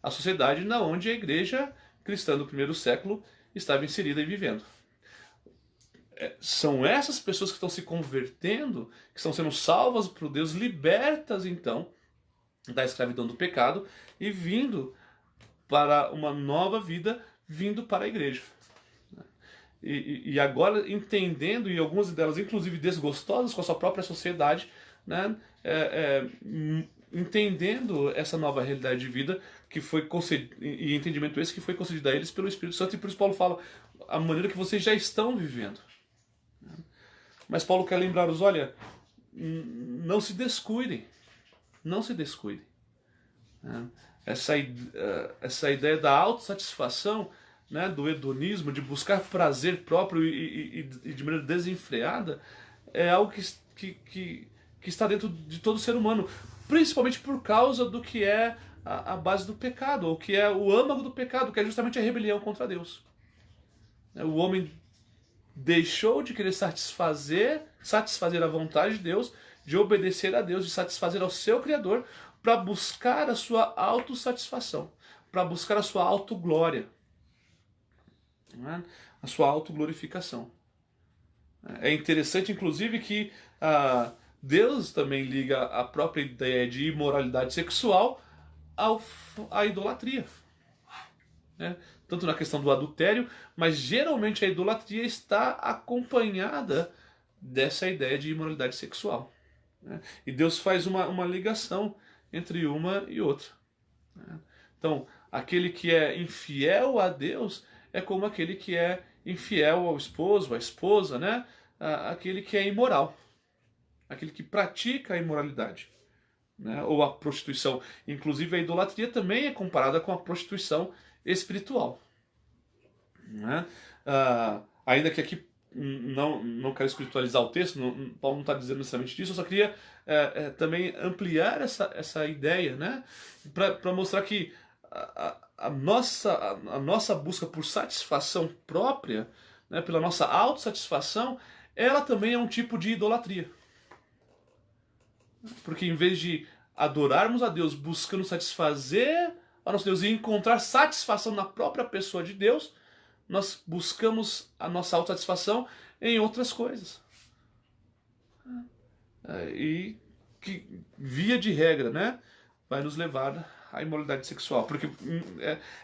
a sociedade na onde a igreja cristã do primeiro século estava inserida e vivendo. São essas pessoas que estão se convertendo, que estão sendo salvas por Deus, libertas então da escravidão do pecado e vindo para uma nova vida, vindo para a igreja. E agora entendendo, e algumas delas inclusive desgostosas com a sua própria sociedade, né, entendendo essa nova realidade de vida que foi concedido, e entendimento esse que foi concedido a eles pelo Espírito Santo, e por isso Paulo fala a maneira que vocês já estão vivendo. Mas Paulo quer lembrar-os, olha, não se descuidem, não se descuidem. Essa ideia da autossatisfação, né, do hedonismo, de buscar prazer próprio e de maneira desenfreada, é algo que está dentro de todo ser humano, principalmente por causa do que é a base do pecado, ou que é o âmago do pecado, que é justamente a rebelião contra Deus. O homem deixou de querer satisfazer a vontade de Deus, de obedecer a Deus, de satisfazer ao seu Criador, para buscar a sua autossatisfação, para buscar a sua autoglória, a sua autoglorificação. É interessante, inclusive, que Deus também liga a própria ideia de imoralidade sexual à idolatria. Tanto na questão do adultério, mas geralmente a idolatria está acompanhada dessa ideia de imoralidade sexual. E Deus faz uma ligação entre uma e outra. Então, aquele que é infiel a Deus é como aquele que é infiel ao esposo, à esposa, né? Aquele que é imoral, aquele que pratica a imoralidade, né? Ou a prostituição. Inclusive a idolatria também é comparada com a prostituição espiritual, né? Ainda que aqui não quero espiritualizar o texto, Paulo não está dizendo necessariamente disso, eu só queria também ampliar essa ideia, né? Para mostrar que a nossa busca por satisfação própria, né, pela nossa autossatisfação, ela também é um tipo de idolatria. Porque em vez de adorarmos a Deus buscando satisfazer a nosso Deus e encontrar satisfação na própria pessoa de Deus, nós buscamos a nossa autossatisfação em outras coisas. E que, via de regra, né, vai nos levar à imoralidade sexual. Porque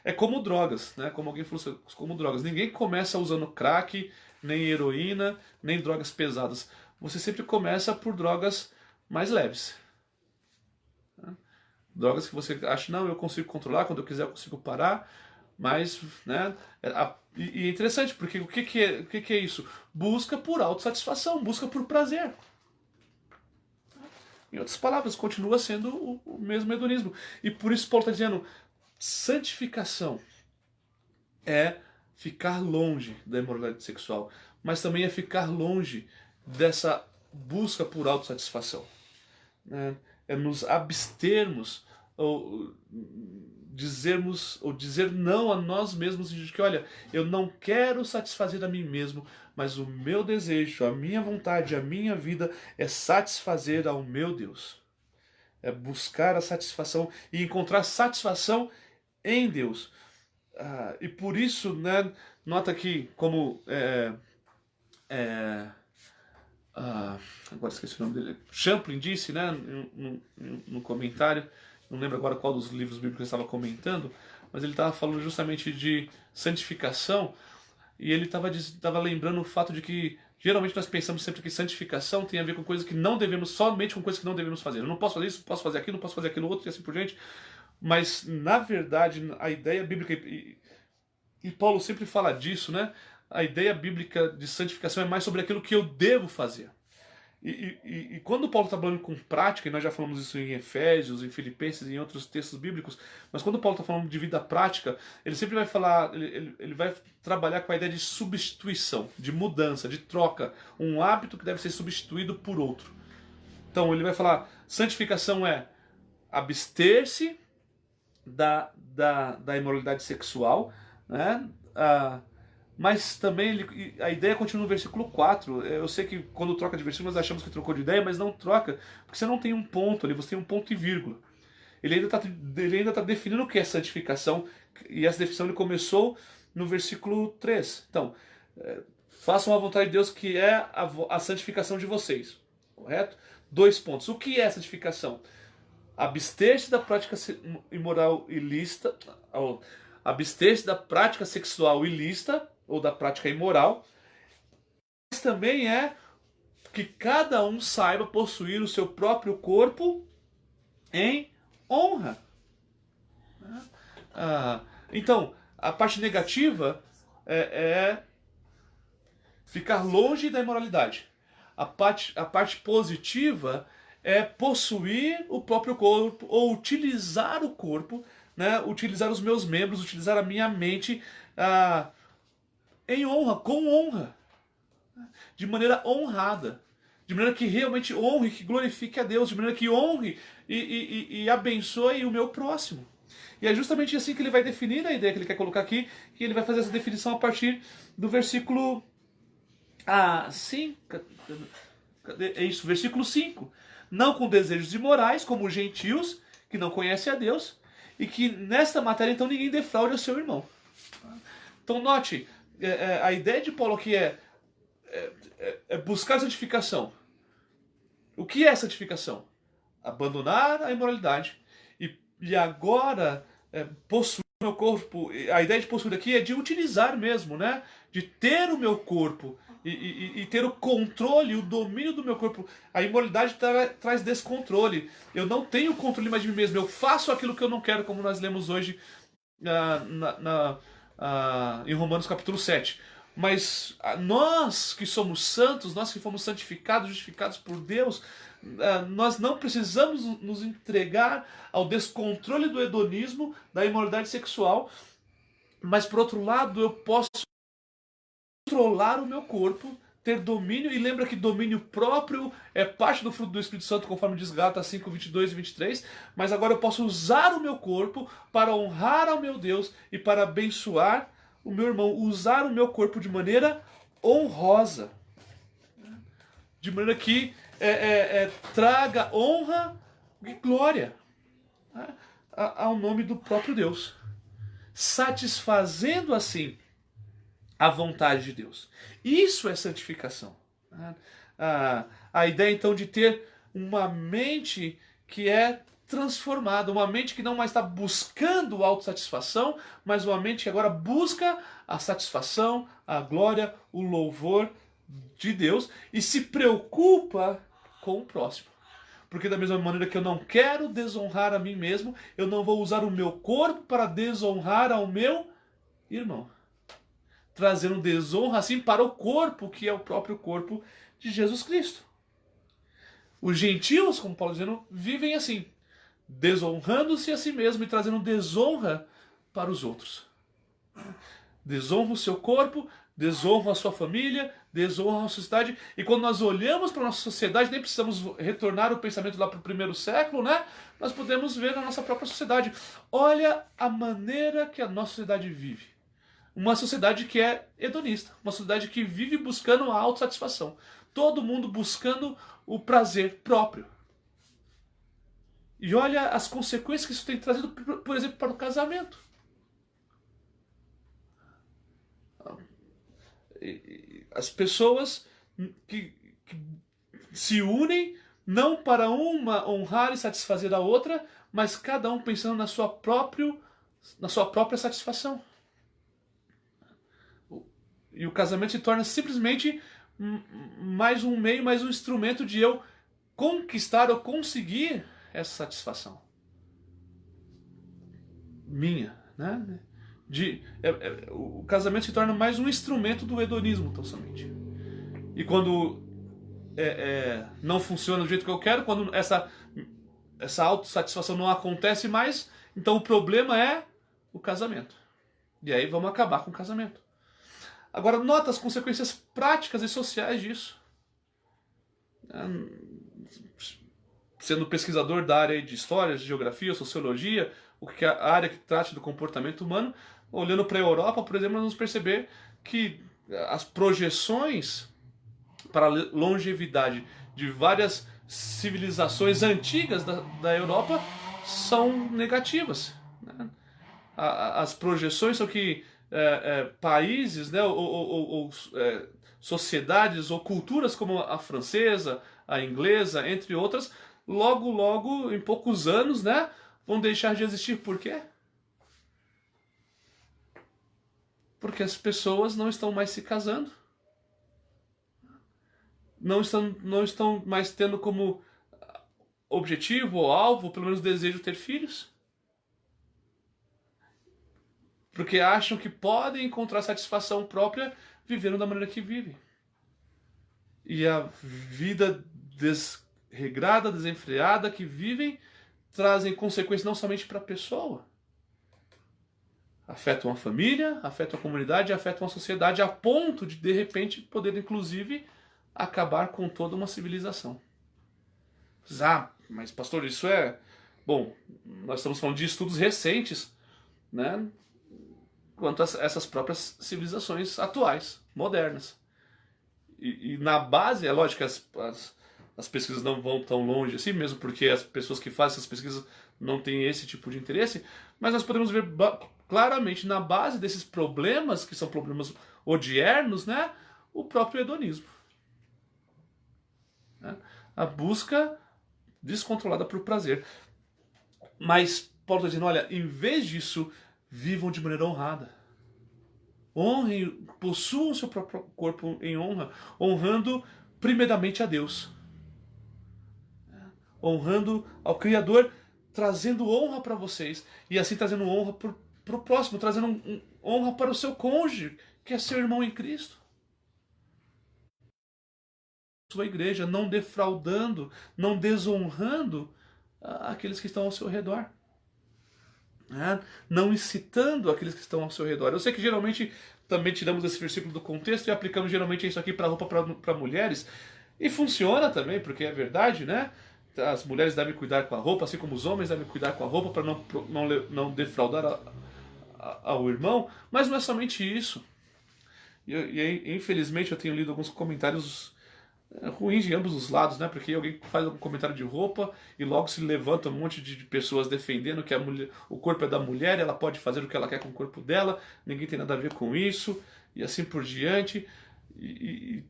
é como drogas, né? Como alguém falou, como drogas. Ninguém começa usando crack, nem heroína, nem drogas pesadas. Você sempre começa por drogas mais leves. Drogas que você acha, não, eu consigo controlar, quando eu quiser eu consigo parar, mas, né, e é interessante, porque o que é isso? Busca por autossatisfação, busca por prazer. Em outras palavras, continua sendo o mesmo hedonismo. E por isso Paulo está dizendo, santificação é ficar longe da imoralidade sexual, mas também é ficar longe dessa busca por autossatisfação. É nos abstermos ou dizer não a nós mesmos, de que, olha, eu não quero satisfazer a mim mesmo, mas o meu desejo, a minha vontade, a minha vida é satisfazer ao meu Deus. É buscar a satisfação e encontrar satisfação em Deus. E por isso, né, nota que como agora esqueci o nome dele, Champlin disse, né, no comentário, não lembro agora qual dos livros bíblicos ele estava comentando, mas ele estava falando justamente de santificação, e ele estava lembrando o fato de que geralmente nós pensamos sempre que santificação tem a ver com coisas que não devemos, somente com coisas que não devemos fazer. Eu não posso fazer isso, posso fazer aquilo, não posso fazer aquilo outro e assim por diante. Mas na verdade a ideia bíblica, e Paulo sempre fala disso, né? A ideia bíblica de santificação é mais sobre aquilo que eu devo fazer. E quando Paulo está falando com prática, e nós já falamos isso em Efésios, em Filipenses e em outros textos bíblicos, mas quando Paulo está falando de vida prática, ele sempre vai falar, ele vai trabalhar com a ideia de substituição, de mudança, de troca, um hábito que deve ser substituído por outro. Então ele vai falar, santificação é abster-se da imoralidade sexual, né? Mas também a ideia continua no versículo 4. Eu sei que quando troca de versículo nós achamos que trocou de ideia, mas não troca, porque você não tem um ponto ali, você tem um ponto e vírgula. Ele ainda está definindo o que é santificação, e essa definição ele começou no versículo 3. Então, façam a vontade de Deus, que é a santificação de vocês. Correto? 2 pontos. O que é santificação? Abster-se da prática imoral ilícita, abster-se da prática sexual ilícita, ou da prática imoral, mas também é que cada um saiba possuir o seu próprio corpo em honra. Então, a parte negativa é ficar longe da imoralidade. A parte positiva é possuir o próprio corpo, ou utilizar o corpo, né? Utilizar os meus membros, utilizar a minha mente em honra, com honra, de maneira honrada, de maneira que realmente honre, que glorifique a Deus, de maneira que honre e abençoe o meu próximo. E é justamente assim que ele vai definir a ideia que ele quer colocar aqui, que ele vai fazer essa definição a partir do versículo 5. É isso, versículo 5. Não com desejos imorais, como os gentios, que não conhecem a Deus, e que nesta matéria então ninguém defraude o seu irmão. Então note, a ideia de Paulo aqui é buscar santificação. O que é santificação? Abandonar a imoralidade. E agora, possuir o meu corpo, a ideia de possuir aqui é de utilizar mesmo, né? De ter o meu corpo e ter o controle, o domínio do meu corpo. A imoralidade traz descontrole. Eu não tenho controle mais de mim mesmo. Eu faço aquilo que eu não quero, como nós lemos hoje em Romanos capítulo 7. Mas nós que somos santos, nós que fomos santificados, justificados por Deus, nós não precisamos nos entregar ao descontrole do hedonismo, da imoralidade sexual, mas por outro lado eu posso controlar o meu corpo, ter domínio, e lembra que domínio próprio é parte do fruto do Espírito Santo, conforme diz Gálatas 5, 22 e 23, mas agora eu posso usar o meu corpo para honrar ao meu Deus e para abençoar o meu irmão, usar o meu corpo de maneira honrosa, de maneira que traga honra e glória ao nome do próprio Deus, satisfazendo assim a vontade de Deus. Isso é santificação. A ideia então de ter uma mente que é transformada, uma mente que não mais está buscando autossatisfação, mas uma mente que agora busca a satisfação, a glória, o louvor de Deus e se preocupa com o próximo. Porque da mesma maneira que eu não quero desonrar a mim mesmo, eu não vou usar o meu corpo para desonrar ao meu irmão. Trazendo desonra assim para o corpo, que é o próprio corpo de Jesus Cristo. Os gentios, como Paulo dizendo, vivem assim, desonrando-se a si mesmo e trazendo desonra para os outros. Desonra o seu corpo, desonra a sua família, desonra a sociedade. E quando nós olhamos para a nossa sociedade, nem precisamos retornar o pensamento lá para o primeiro século, né? Nós podemos ver na nossa própria sociedade. Olha a maneira que a nossa sociedade vive. Uma sociedade que é hedonista, uma sociedade que vive buscando a autossatisfação. Todo mundo buscando o prazer próprio. E olha as consequências que isso tem trazido, por exemplo, para o casamento. As pessoas que se unem não para uma honrar e satisfazer a outra, mas cada um pensando na sua própria satisfação. E o casamento se torna simplesmente mais um meio, mais um instrumento de eu conquistar ou conseguir essa satisfação minha, né? O casamento se torna mais um instrumento do hedonismo, tão somente. E quando não funciona do jeito que eu quero, quando essa autossatisfação não acontece mais, então o problema é o casamento. E aí vamos acabar com o casamento. Agora, nota as consequências práticas e sociais disso. Sendo pesquisador da área de história, de geografia, sociologia, o que é a área que trata do comportamento humano, olhando para a Europa, por exemplo, nós vamos perceber que as projeções para a longevidade de várias civilizações antigas da Europa são negativas, né? As projeções são que países, né, ou sociedades ou culturas como a francesa, a inglesa, entre outras, logo, em poucos anos, né, vão deixar de existir. Por quê? Porque as pessoas não estão mais se casando. Não estão mais tendo como objetivo ou alvo, pelo menos desejo ter filhos. Porque acham que podem encontrar satisfação própria vivendo da maneira que vivem. E a vida desregrada, desenfreada que vivem, trazem consequências não somente para a pessoa. Afetam a família, afetam a comunidade, afetam a sociedade, a ponto de repente, poder, inclusive, acabar com toda uma civilização. Ah, mas pastor, isso é... Bom, nós estamos falando de estudos recentes, né? Quanto a essas próprias civilizações atuais, modernas. E na base, é lógico que as pesquisas não vão tão longe assim, mesmo porque as pessoas que fazem essas pesquisas não têm esse tipo de interesse, mas nós podemos ver claramente na base desses problemas, que são problemas odiernos, né, o próprio hedonismo. Né? A busca descontrolada por prazer. Mas Paulo está dizendo, olha, em vez disso, vivam de maneira honrada. Honrem, possuam seu próprio corpo em honra, honrando primeiramente a Deus. Honrando ao Criador, trazendo honra para vocês, e assim trazendo honra para o próximo, trazendo honra para o seu cônjuge, que é seu irmão em Cristo. Sua igreja, não defraudando, não desonrando aqueles que estão ao seu redor. Não incitando aqueles que estão ao seu redor. Eu sei que geralmente também tiramos esse versículo do contexto e aplicamos geralmente isso aqui para roupa para mulheres, e funciona também, porque é verdade, né? As mulheres devem cuidar com a roupa, assim como os homens devem cuidar com a roupa para não defraudar ao irmão, mas não é somente isso. E infelizmente eu tenho lido alguns comentários ruins de ambos os lados, né? Porque alguém faz algum comentário de roupa e logo se levanta um monte de pessoas defendendo que o corpo é da mulher, ela pode fazer o que ela quer com o corpo dela, ninguém tem nada a ver com isso, e assim por diante. E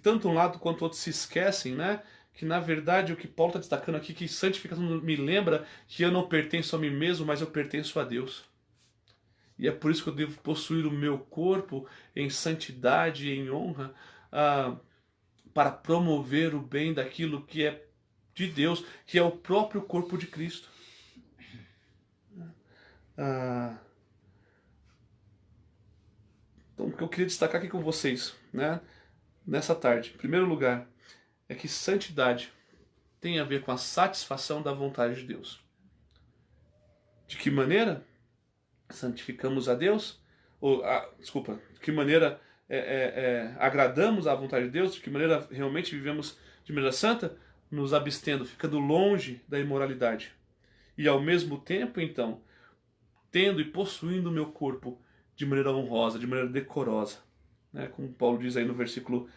tanto um lado quanto o outro se esquecem, né? Que na verdade o que Paulo está destacando aqui, que santificação me lembra que eu não pertenço a mim mesmo, mas eu pertenço a Deus. E é por isso que eu devo possuir o meu corpo em santidade e em honra, para promover o bem daquilo que é de Deus, que é o próprio corpo de Cristo. Então, o que eu queria destacar aqui com vocês, né, nessa tarde, em primeiro lugar, é que santidade tem a ver com a satisfação da vontade de Deus. De que maneira santificamos a Deus? De que maneira agradamos à vontade de Deus? De que maneira realmente vivemos de maneira santa? Nos abstendo, ficando longe da imoralidade. E ao mesmo tempo, então, tendo e possuindo o meu corpo de maneira honrosa, de maneira decorosa. Né? Como Paulo diz aí no versículo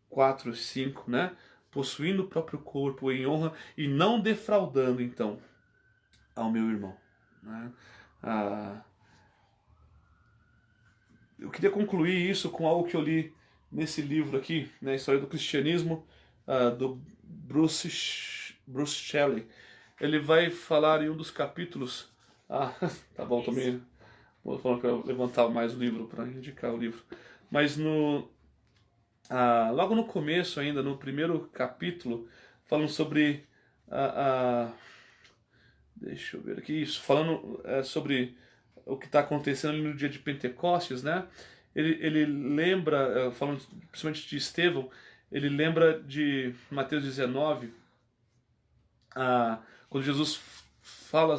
4 e 5, né? Possuindo o próprio corpo em honra e não defraudando, então, ao meu irmão. Né? Eu queria concluir isso com algo que eu li nesse livro aqui, né, História do Cristianismo, do Bruce Shelley. Ele vai falar em um dos capítulos... tá bom, também vou falar para levantar mais o livro, para indicar o livro. Mas logo no começo ainda, no primeiro capítulo, falando sobre... deixa eu ver aqui, isso, falando sobre o que está acontecendo ali no dia de Pentecostes, né? Ele lembra, falando principalmente de Estevão, ele lembra de Mateus 19, quando Jesus fala,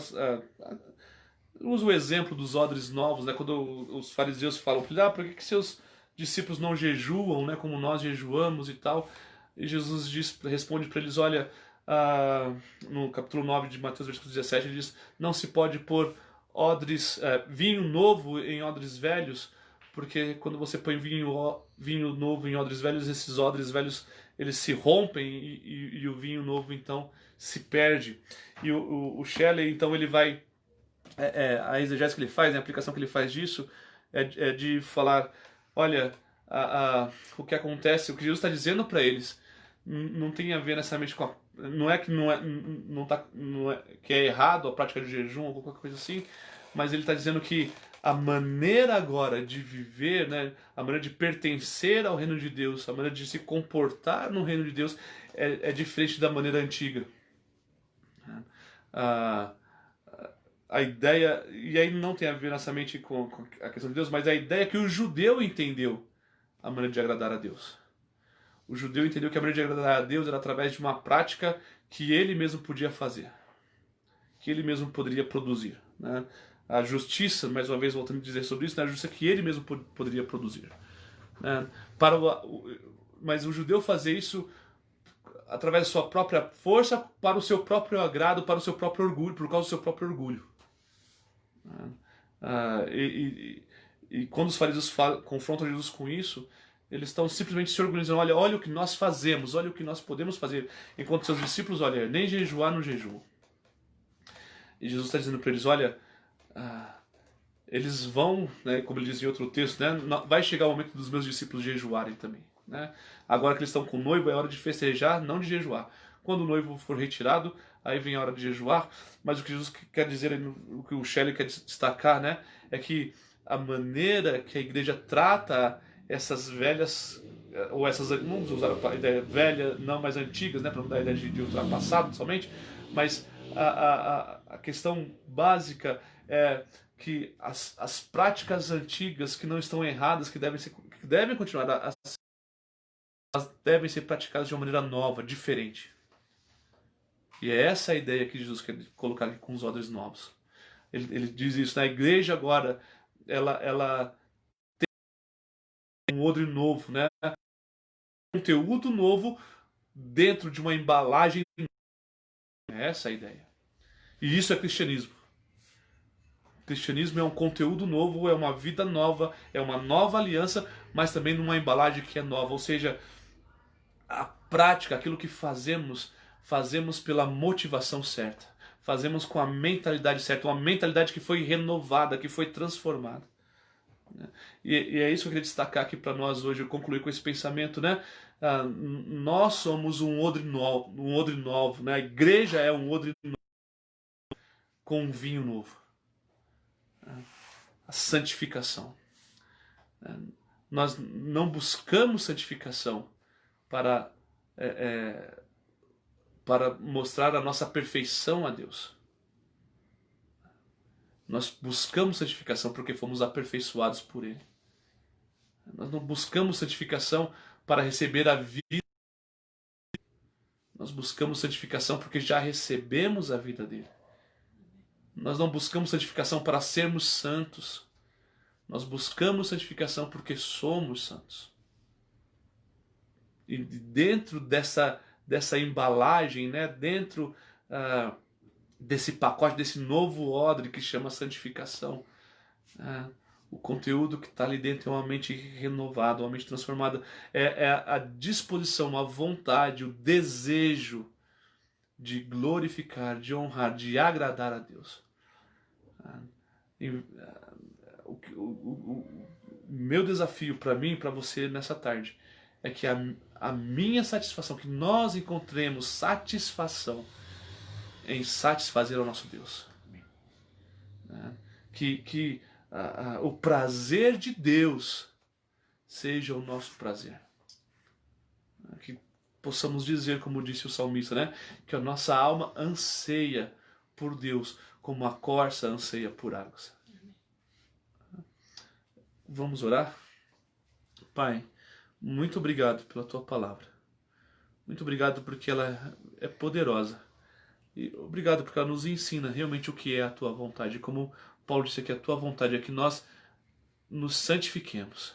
usa o exemplo dos odres novos, né? Quando os fariseus falam, por que seus discípulos não jejuam, né? Como nós jejuamos e tal? E Jesus responde para eles, olha, no capítulo 9 de Mateus, versículo 17, ele diz, não se pode pôr vinho novo em odres velhos, porque quando você põe vinho novo em odres velhos, esses odres velhos eles se rompem e o vinho novo então se perde. E o Shelley então ele vai a exegese que ele faz, a aplicação que ele faz disso é de falar, olha, o que acontece, o que Jesus está dizendo para eles não tem a ver necessariamente com não é que é errado a prática de jejum ou qualquer coisa assim, mas ele está dizendo que a maneira agora de viver, né, a maneira de pertencer ao reino de Deus, a maneira de se comportar no reino de Deus é diferente da maneira antiga. a, a ideia, e aí não tem a ver necessariamente com a questão de Deus, mas a ideia que o judeu entendeu a maneira de agradar a Deus. O judeu entendeu que a maneira de agradar a Deus era através de uma prática que ele mesmo podia fazer, que ele mesmo poderia produzir, né? A justiça, mais uma vez voltando a dizer sobre isso, né? A justiça que ele mesmo poderia produzir, né? Mas o judeu fazia isso através da sua própria força, para o seu próprio agrado, para o seu próprio orgulho, por causa do seu próprio orgulho. E quando os fariseus confrontam Jesus com isso, eles estão simplesmente se organizando. Olha o que nós fazemos, olha o que nós podemos fazer. Enquanto seus discípulos, olha, nem jejuar no jejum. E Jesus está dizendo para eles, olha, eles vão, né, como ele diz em outro texto, né, vai chegar o momento dos meus discípulos jejuarem também. Né? Agora que eles estão com o noivo, é hora de festejar, não de jejuar. Quando o noivo for retirado, aí vem a hora de jejuar. Mas o que Jesus quer dizer, o que o Shelley quer destacar, né, é que a maneira que a igreja trata essas velhas, ou essas, vamos usar a ideia velha, não mais antigas, né, para não dar a ideia de ultrapassado somente, mas a questão básica é que as práticas antigas que não estão erradas, que devem continuar, elas devem ser praticadas de uma maneira nova, diferente. E é essa a ideia que Jesus quer colocar aqui com os odres novos. Ele diz isso, na igreja agora, ela tem um odre novo, né? Conteúdo novo dentro de uma embalagem nova. É essa a ideia. E isso é cristianismo. O cristianismo é um conteúdo novo, é uma vida nova, é uma nova aliança, mas também numa embalagem que é nova. Ou seja, a prática, aquilo que fazemos pela motivação certa. Fazemos com a mentalidade certa, uma mentalidade que foi renovada, que foi transformada. E é isso que eu queria destacar aqui para nós hoje, eu concluir com esse pensamento, né? Nós somos um odre novo, né? A igreja é um odre novo com um vinho novo. A santificação. Nós não buscamos santificação para mostrar a nossa perfeição a Deus. Nós buscamos santificação porque fomos aperfeiçoados por Ele. Nós não buscamos santificação para receber a vida. Nós buscamos santificação porque já recebemos a vida dele. Nós não buscamos santificação para sermos santos. Nós buscamos santificação porque somos santos. E dentro dessa embalagem, né, dentro desse pacote, desse novo odre que chama santificação, o conteúdo que está ali dentro é uma mente renovada, uma mente transformada, é a disposição, a vontade, o desejo de glorificar, de honrar, de agradar a Deus. O meu desafio para mim e para você nessa tarde é que a minha satisfação, que nós encontremos satisfação em satisfazer ao nosso Deus. Que o prazer de Deus seja o nosso prazer. Que possamos dizer, como disse o salmista, né? Que a nossa alma anseia por Deus, como a corça anseia por águas. Vamos orar? Pai, muito obrigado pela tua palavra. Muito obrigado porque ela é poderosa. E obrigado porque ela nos ensina realmente o que é a tua vontade. Como Paulo disse aqui, a tua vontade é que nós nos santifiquemos.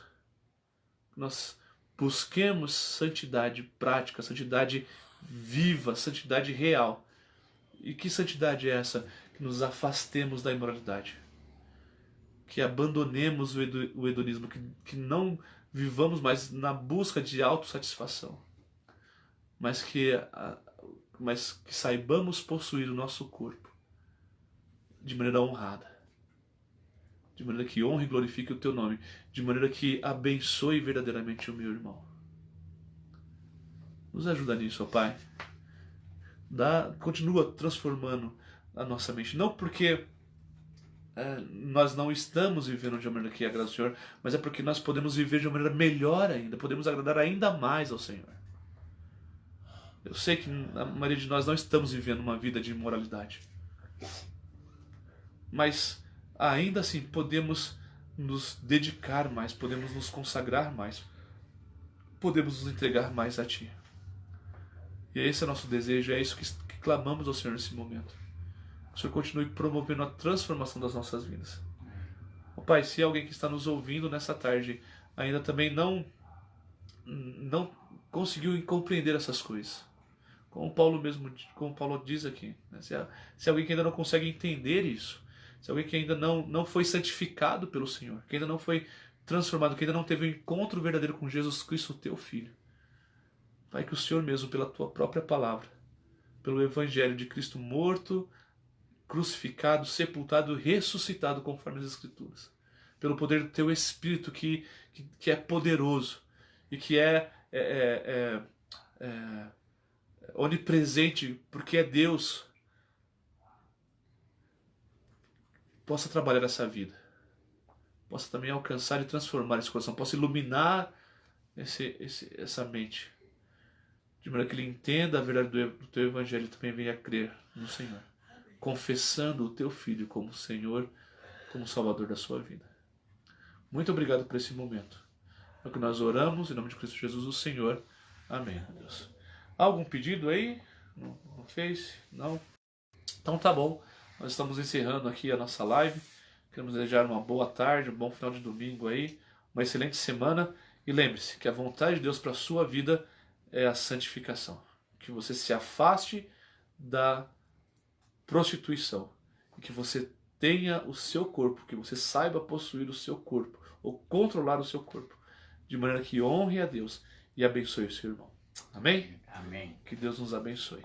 Nós busquemos santidade prática, santidade viva, santidade real. E que santidade é essa? Que nos afastemos da imoralidade. Que abandonemos o hedonismo, que não vivamos mais na busca de autossatisfação, mas que saibamos possuir o nosso corpo de maneira honrada, de maneira que honre e glorifique o teu nome, de maneira que abençoe verdadeiramente o meu irmão. Nos ajuda nisso, ó Pai. Continua transformando a nossa mente, não porque nós não estamos vivendo de uma maneira que agrada ao Senhor, mas é porque nós podemos viver de uma maneira melhor ainda, podemos agradar ainda mais ao Senhor. Eu sei que a maioria de nós não estamos vivendo uma vida de imoralidade, Mas ainda assim podemos nos dedicar mais, podemos nos consagrar mais, podemos nos entregar mais a Ti. E esse é o nosso desejo, é isso que clamamos ao Senhor nesse momento. Que o Senhor continue promovendo a transformação das nossas vidas. Ó Pai, se alguém que está nos ouvindo nessa tarde ainda também não conseguiu compreender essas coisas, como Paulo diz aqui, né? Se alguém que ainda não consegue entender isso, se alguém que ainda não foi santificado pelo Senhor, que ainda não foi transformado, que ainda não teve um encontro verdadeiro com Jesus Cristo, teu Filho, Pai, que o Senhor mesmo, pela tua própria palavra, pelo Evangelho de Cristo morto, crucificado, sepultado, ressuscitado conforme as Escrituras, pelo poder do teu Espírito que é poderoso e que é onipresente, porque é Deus, possa trabalhar essa vida, possa também alcançar e transformar esse coração, possa iluminar essa mente, de maneira que ele entenda a verdade do teu Evangelho e também venha a crer no Senhor, confessando o teu Filho como Senhor, como Salvador da sua vida. Muito obrigado por esse momento. É o que nós oramos, em nome de Cristo Jesus, o Senhor. Amém, Deus. Há algum pedido aí? No Face? Não? Então tá bom. Nós estamos encerrando aqui a nossa live. Queremos desejar uma boa tarde, um bom final de domingo aí, uma excelente semana. E lembre-se que a vontade de Deus para a sua vida é a santificação. Que você se afaste da prostituição. E que você tenha o seu corpo, que você saiba possuir o seu corpo, ou controlar o seu corpo, de maneira que honre a Deus e abençoe o seu irmão. Amém? Amém. Que Deus nos abençoe.